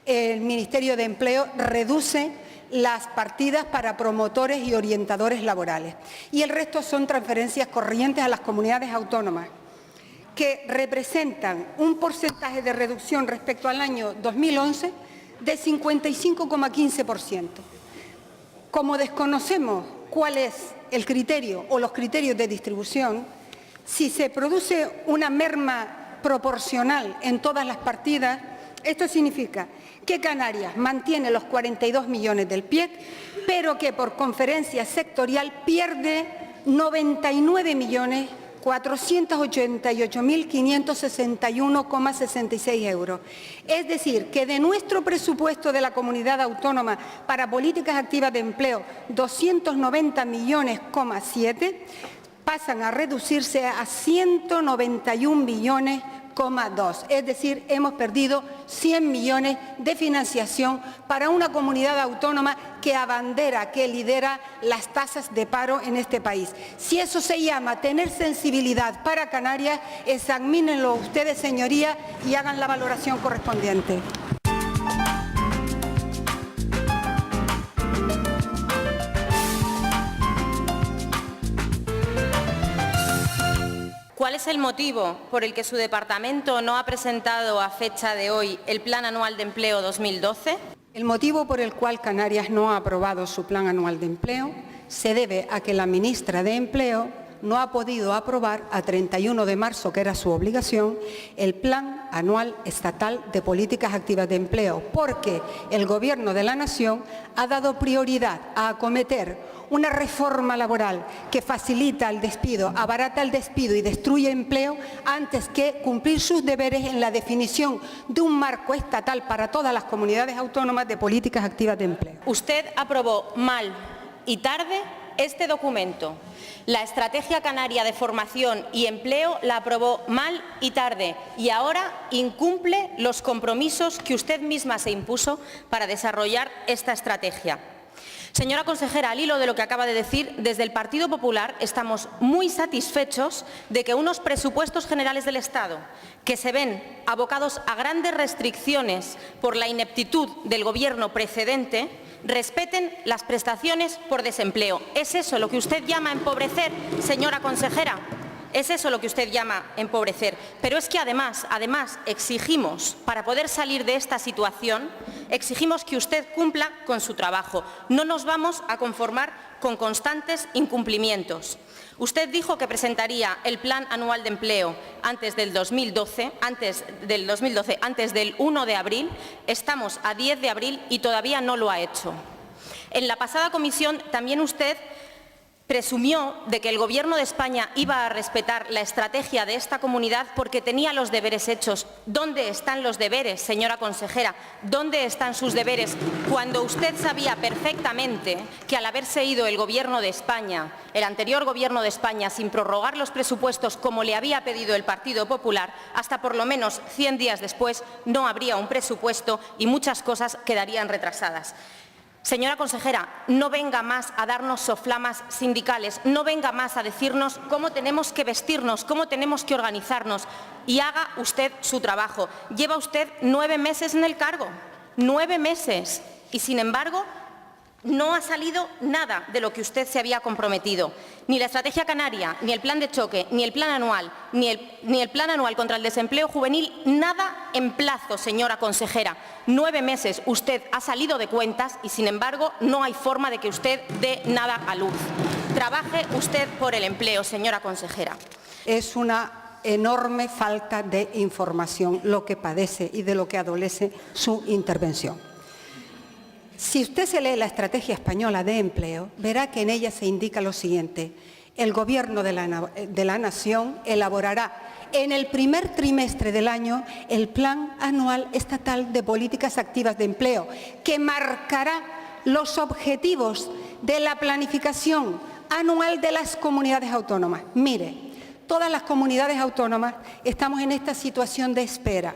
Speaker 14: El Ministerio de Empleo reduce las partidas para promotores y orientadores laborales y el resto son transferencias corrientes a las comunidades autónomas, que representan un porcentaje de reducción respecto al año 2011 de 55,15%. Como desconocemos cuál es el criterio o los criterios de distribución, si se produce una merma proporcional en todas las partidas, esto significa que Canarias mantiene los 42 millones del PIEC, pero que por conferencia sectorial pierde 99 millones 488.561,66 euros. Es decir, que de nuestro presupuesto de la comunidad autónoma para políticas activas de empleo, 290,7 millones, pasan a reducirse a 191,2 millones. Es decir, hemos perdido 100 millones de financiación para una comunidad autónoma que abandera, que lidera las tasas de paro en este país. Si eso se llama tener sensibilidad para Canarias, examínenlo ustedes, señorías, y hagan la valoración correspondiente.
Speaker 15: ¿Cuál es el motivo por el que su departamento no ha presentado a fecha de hoy el Plan Anual de Empleo 2012?
Speaker 14: El motivo por el cual Canarias no ha aprobado su Plan Anual de Empleo se debe a que la ministra de Empleo no ha podido aprobar a 31 de marzo, que era su obligación, el Plan Anual Estatal de Políticas Activas de Empleo, porque el Gobierno de la Nación ha dado prioridad a acometer una reforma laboral que facilita el despido, abarata el despido y destruye empleo antes que cumplir sus deberes en la definición de un marco estatal para todas las comunidades autónomas de políticas activas de empleo.
Speaker 15: Usted aprobó mal y tarde este documento. La Estrategia Canaria de Formación y Empleo la aprobó mal y tarde y ahora incumple los compromisos que usted misma se impuso para desarrollar esta estrategia. Señora consejera, al hilo de lo que acaba de decir, desde el Partido Popular estamos muy satisfechos de que unos presupuestos generales del Estado que se ven abocados a grandes restricciones por la ineptitud del Gobierno precedente respeten las prestaciones por desempleo. ¿Es eso lo que usted llama empobrecer, señora consejera? ¿Es eso lo que usted llama empobrecer? Pero es que además exigimos, para poder salir de esta situación, exigimos que usted cumpla con su trabajo. No nos vamos a conformar con constantes incumplimientos. Usted dijo que presentaría el Plan Anual de Empleo antes del 1 de abril. Estamos a 10 de abril y todavía no lo ha hecho. En la pasada comisión también usted presumió de que el Gobierno de España iba a respetar la estrategia de esta comunidad porque tenía los deberes hechos. ¿Dónde están los deberes, señora consejera? ¿Dónde están sus deberes cuando usted sabía perfectamente que al haberse ido el Gobierno de España, el anterior Gobierno de España, sin prorrogar los presupuestos como le había pedido el Partido Popular, hasta por lo menos 100 días después no habría un presupuesto y muchas cosas quedarían retrasadas? Señora consejera, no venga más a darnos soflamas sindicales, no venga más a decirnos cómo tenemos que vestirnos, cómo tenemos que organizarnos y haga usted su trabajo. Lleva usted 9 meses en el cargo, 9 meses, y sin embargo no ha salido nada de lo que usted se había comprometido. Ni la Estrategia Canaria, ni el Plan de Choque, ni el Plan Anual, ni el Plan Anual contra el Desempleo Juvenil, nada en plazo, señora consejera. 9 meses usted ha salido de cuentas y, sin embargo, no hay forma de que usted dé nada a luz. Trabaje usted por el empleo, señora consejera.
Speaker 14: Es una enorme falta de información lo que padece y de lo que adolece su intervención. Si usted se lee la Estrategia Española de Empleo, verá que en ella se indica lo siguiente: el Gobierno de la Nación elaborará en el primer trimestre del año el Plan Anual Estatal de Políticas Activas de Empleo, que marcará los objetivos de la planificación anual de las comunidades autónomas. Mire, todas las comunidades autónomas estamos en esta situación de espera.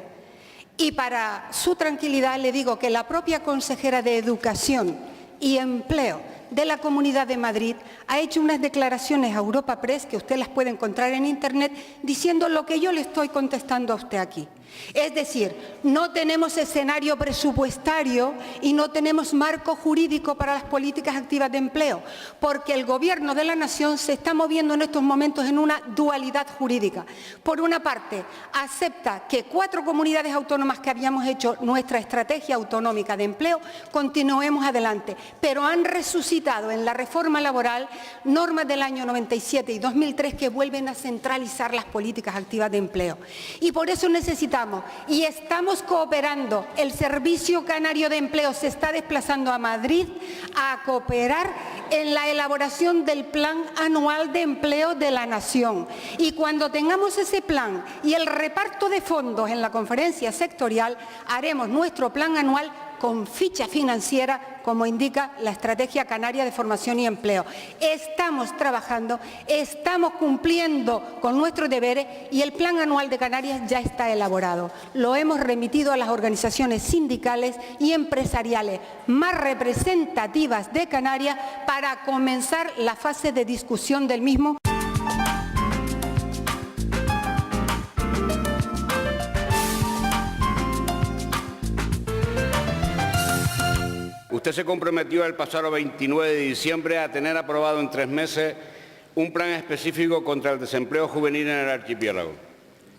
Speaker 14: Y para su tranquilidad le digo que la propia consejera de Educación y Empleo de la Comunidad de Madrid ha hecho unas declaraciones a Europa Press, que usted las puede encontrar en Internet, diciendo lo que yo le estoy contestando a usted aquí. Es decir, no tenemos escenario presupuestario y no tenemos marco jurídico para las políticas activas de empleo, porque el Gobierno de la Nación se está moviendo en estos momentos en una dualidad jurídica. Por una parte, acepta que 4 comunidades autónomas que habíamos hecho nuestra estrategia autonómica de empleo continuemos adelante, pero han resucitado en la reforma laboral normas del año 97 y 2003 que vuelven a centralizar las políticas activas de empleo. Y por eso necesitamos estamos y estamos cooperando. El Servicio Canario de Empleo se está desplazando a Madrid a cooperar en la elaboración del Plan Anual de Empleo de la Nación. Y cuando tengamos ese plan y el reparto de fondos en la conferencia sectorial, haremos nuestro plan anual con ficha financiera, como indica la Estrategia Canaria de Formación y Empleo. Estamos trabajando, estamos cumpliendo con nuestros deberes y el Plan Anual de Canarias ya está elaborado. Lo hemos remitido a las organizaciones sindicales y empresariales más representativas de Canarias para comenzar la fase de discusión del mismo.
Speaker 16: Usted se comprometió el pasado 29 de diciembre a tener aprobado en 3 meses un plan específico contra el desempleo juvenil en el archipiélago.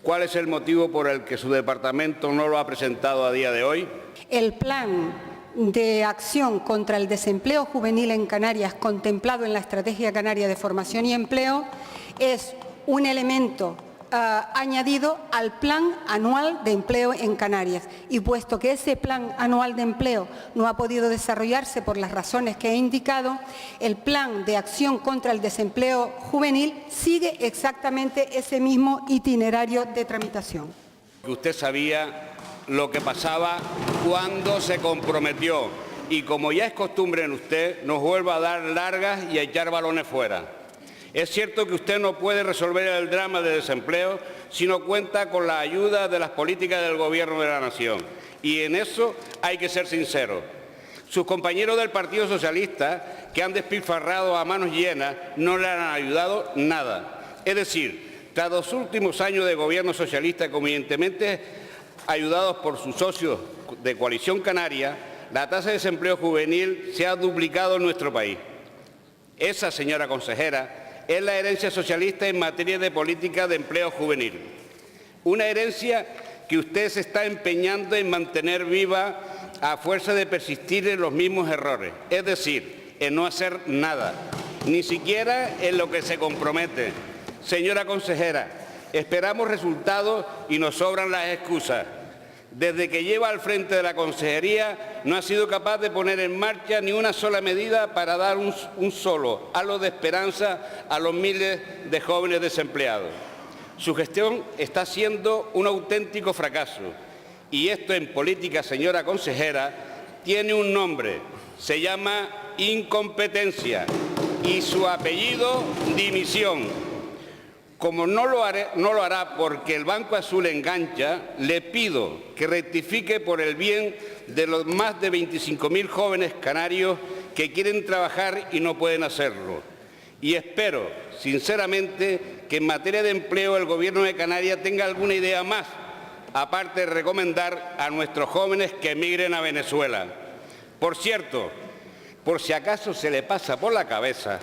Speaker 16: ¿Cuál es el motivo por el que su departamento no lo ha presentado a día de hoy?
Speaker 14: El plan de acción contra el desempleo juvenil en Canarias, contemplado en la Estrategia Canaria de Formación y Empleo, es un elemento añadido al Plan Anual de Empleo en Canarias. Y puesto que ese Plan Anual de Empleo no ha podido desarrollarse por las razones que he indicado, el Plan de Acción contra el Desempleo Juvenil sigue exactamente ese mismo itinerario de tramitación.
Speaker 16: Usted sabía lo que pasaba cuando se comprometió y, como ya es costumbre en usted, nos vuelve a dar largas y a echar balones fuera. Es cierto que usted no puede resolver el drama de desempleo si no cuenta con la ayuda de las políticas del Gobierno de la Nación. Y en eso hay que ser sincero. Sus compañeros del Partido Socialista, que han despilfarrado a manos llenas, no le han ayudado nada. Es decir, tras los últimos años de gobierno socialista, convenientemente ayudados por sus socios de Coalición Canaria, la tasa de desempleo juvenil se ha duplicado en nuestro país. Esa, señora consejera, es la herencia socialista en materia de política de empleo juvenil. Una herencia que usted se está empeñando en mantener viva a fuerza de persistir en los mismos errores, es decir, en no hacer nada, ni siquiera en lo que se compromete. Señora consejera, esperamos resultados y nos sobran las excusas. Desde que lleva al frente de la consejería no ha sido capaz de poner en marcha ni una sola medida para dar un solo halo de esperanza a los miles de jóvenes desempleados. Su gestión está siendo un auténtico fracaso y esto en política, señora consejera, tiene un nombre, se llama incompetencia y su apellido dimisión. Como no lo hará porque el Banco Azul engancha, le pido que rectifique por el bien de los más de 25.000 jóvenes canarios que quieren trabajar y no pueden hacerlo. Y espero, sinceramente, que en materia de empleo el Gobierno de Canarias tenga alguna idea más, aparte de recomendar a nuestros jóvenes que emigren a Venezuela. Por cierto, por si acaso se le pasa por la cabeza,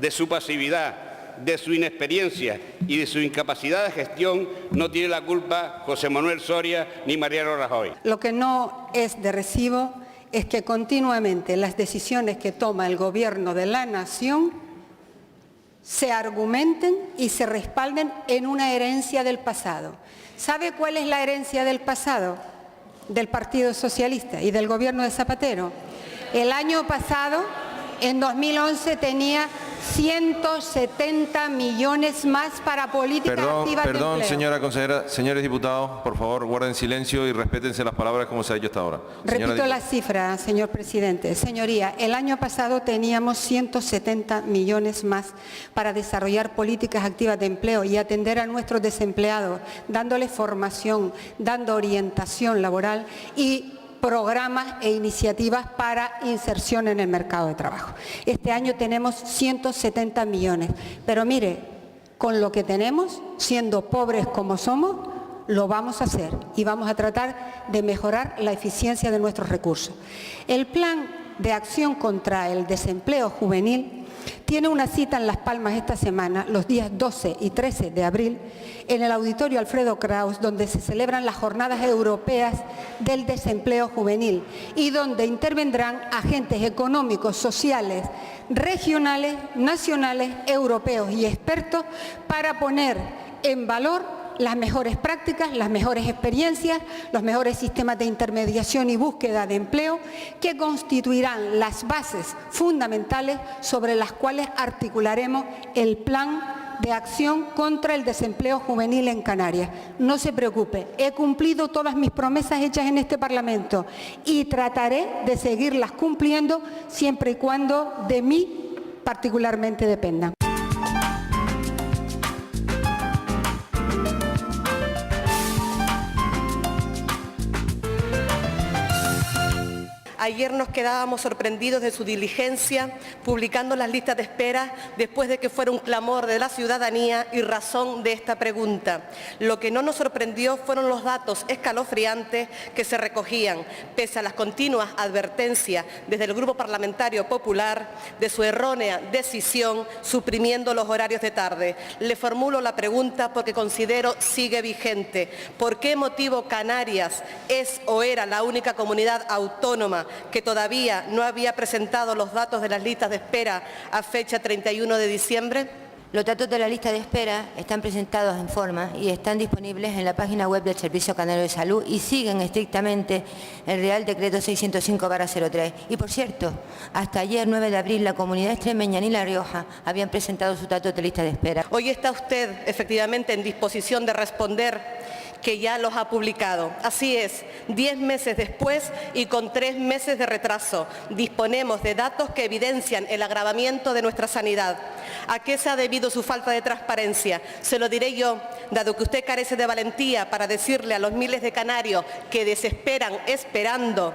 Speaker 16: de su pasividad, de su inexperiencia y de su incapacidad de gestión no tiene la culpa José Manuel Soria ni Mariano Rajoy.
Speaker 14: Lo que no es de recibo es que continuamente las decisiones que toma el Gobierno de la Nación se argumenten y se respalden en una herencia del pasado. ¿Sabe cuál es la herencia del pasado del Partido Socialista y del Gobierno de Zapatero? El año pasado, en 2011, tenía 170 millones más para políticas activas de empleo.
Speaker 17: Perdón, señora consejera, señores diputados, por favor, guarden silencio y respétense las palabras como se ha hecho hasta ahora.
Speaker 14: Repito la cifra, señor presidente. Señoría, el año pasado teníamos 170 millones más para desarrollar políticas activas de empleo y atender a nuestros desempleados, dándoles formación, dando orientación laboral y programas e iniciativas para inserción en el mercado de trabajo. Este año tenemos 170 millones, pero mire, con lo que tenemos, siendo pobres como somos, lo vamos a hacer y vamos a tratar de mejorar la eficiencia de nuestros recursos. El Plan de Acción contra el Desempleo Juvenil tiene una cita en Las Palmas esta semana, los días 12 y 13 de abril, en el Auditorio Alfredo Kraus, donde se celebran las Jornadas Europeas del Desempleo Juvenil y donde intervendrán agentes económicos, sociales, regionales, nacionales, europeos y expertos para poner en valor las mejores prácticas, las mejores experiencias, los mejores sistemas de intermediación y búsqueda de empleo que constituirán las bases fundamentales sobre las cuales articularemos el plan de acción contra el desempleo juvenil en Canarias. No se preocupe, he cumplido todas mis promesas hechas en este Parlamento y trataré de seguirlas cumpliendo siempre y cuando de mí particularmente dependan.
Speaker 18: Ayer nos quedábamos sorprendidos de su diligencia publicando las listas de espera después de que fuera un clamor de la ciudadanía y razón de esta pregunta. Lo que no nos sorprendió fueron los datos escalofriantes que se recogían, pese a las continuas advertencias desde el Grupo Parlamentario Popular de su errónea decisión suprimiendo los horarios de tarde. Le formulo la pregunta porque considero sigue vigente. ¿Por qué motivo Canarias es o era la única comunidad autónoma que todavía no había presentado los datos de las listas de espera a fecha 31 de diciembre?
Speaker 19: Los datos de la lista de espera están presentados en forma y están disponibles en la página web del Servicio Canario de Salud y siguen estrictamente el Real Decreto 605/03. Y por cierto, hasta ayer 9 de abril la comunidad extremeña y La Rioja habían presentado sus datos de lista de espera.
Speaker 18: Hoy está usted efectivamente en disposición de responder que ya los ha publicado. Así es, 10 meses después y con 3 meses de retraso, disponemos de datos que evidencian el agravamiento de nuestra sanidad. ¿A qué se ha debido su falta de transparencia? Se lo diré yo, dado que usted carece de valentía para decirle a los miles de canarios que desesperan esperando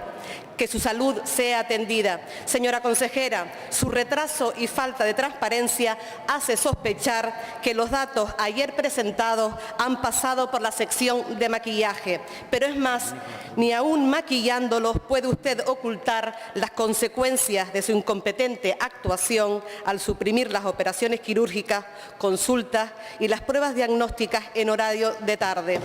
Speaker 18: que su salud sea atendida. Señora consejera, su retraso y falta de transparencia hace sospechar que los datos ayer presentados han pasado por la sección de maquillaje. Pero es más, ni aún maquillándolos puede usted ocultar las consecuencias de su incompetente actuación al suprimir las operaciones quirúrgicas, consultas y las pruebas diagnósticas en horario de tarde.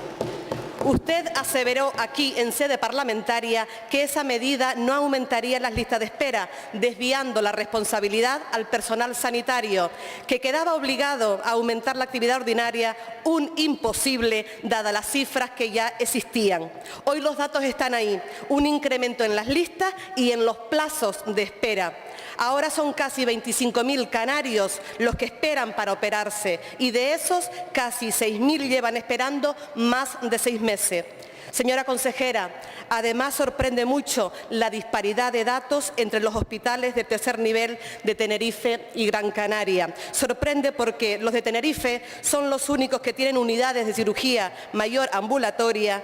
Speaker 18: Usted aseveró aquí en sede parlamentaria que esa medida no aumentaría las listas de espera, desviando la responsabilidad al personal sanitario, que quedaba obligado a aumentar la actividad ordinaria, un imposible dadas las cifras que ya existían. Hoy los datos están ahí, un incremento en las listas y en los plazos de espera. Ahora son casi 25.000 canarios los que esperan para operarse y de esos casi 6.000 llevan esperando más de 6 meses. Señora consejera, además sorprende mucho la disparidad de datos entre los hospitales de tercer nivel de Tenerife y Gran Canaria. Sorprende porque los de Tenerife son los únicos que tienen unidades de cirugía mayor ambulatoria,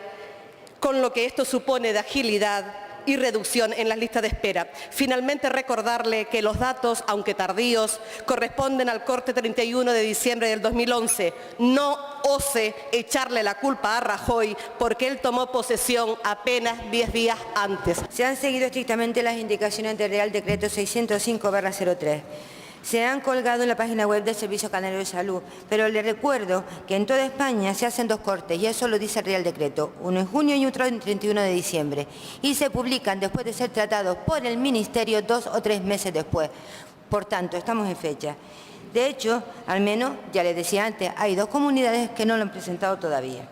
Speaker 18: con lo que esto supone de agilidad y reducción en las listas de espera. Finalmente, recordarle que los datos, aunque tardíos, corresponden al corte 31 de diciembre del 2011. No ose echarle la culpa a Rajoy porque él tomó posesión apenas 10 días antes.
Speaker 19: Se han seguido estrictamente las indicaciones del Real Decreto 605/03. Se han colgado en la página web del Servicio Canario de Salud, pero le recuerdo que en toda España se hacen 2 cortes, y eso lo dice el Real Decreto, uno en junio y otro en 31 de diciembre, y se publican después de ser tratados por el Ministerio 2 o 3 meses después. Por tanto, estamos en fecha. De hecho, al menos, ya les decía antes, hay 2 comunidades que no lo han presentado todavía.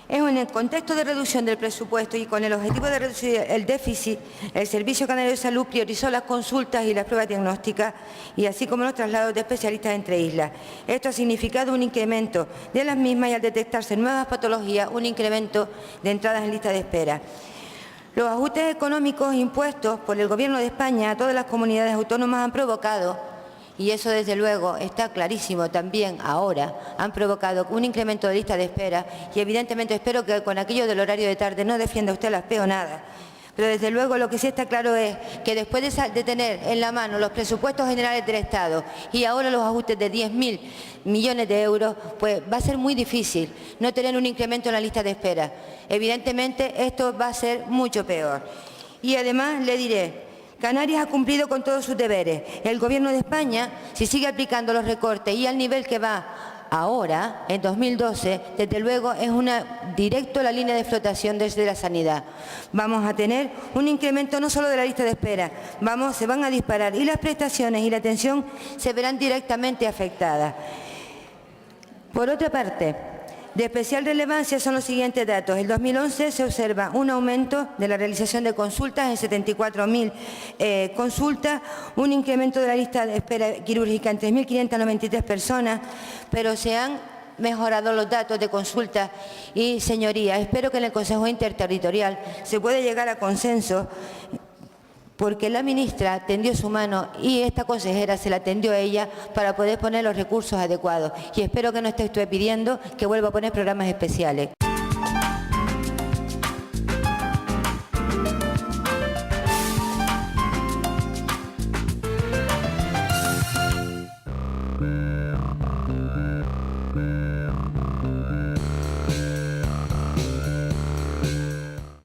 Speaker 19: Es en el contexto de reducción del presupuesto y con el objetivo de reducir el déficit, el Servicio Canario de Salud priorizó las consultas y las pruebas diagnósticas y así como los traslados de especialistas entre islas. Esto ha significado un incremento de las mismas y al detectarse nuevas patologías, un incremento de entradas en lista de espera. Los ajustes económicos impuestos por el Gobierno de España a todas las comunidades autónomas han provocado, y eso desde luego está clarísimo también ahora, han provocado un incremento de lista de espera y evidentemente espero que con aquello del horario de tarde no defienda usted las peonadas. Pero desde luego lo que sí está claro es que después de tener en la mano los presupuestos generales del Estado y ahora los ajustes de 10.000 millones de euros, pues va a ser muy difícil no tener un incremento en la lista de espera. Evidentemente esto va a ser mucho peor. Y además le diré, Canarias ha cumplido con todos sus deberes. El Gobierno de España, si sigue aplicando los recortes y al nivel que va ahora, en 2012, desde luego es directo la línea de flotación desde la sanidad. Vamos a tener un incremento no solo de la lista de espera, se van a disparar y las prestaciones y la atención se verán directamente afectadas. Por otra parte, De especial relevancia son los siguientes datos. En 2011 se observa un aumento de la realización de consultas en 74.000 consultas, un incremento de la lista de espera quirúrgica en 3.593 personas, pero se han mejorado los datos de consulta y, señorías, espero que en el Consejo Interterritorial se pueda llegar a consenso, porque la ministra tendió su mano y esta consejera se la tendió a ella para poder poner los recursos adecuados. Y espero que no esté usted pidiendo que vuelva a poner programas especiales.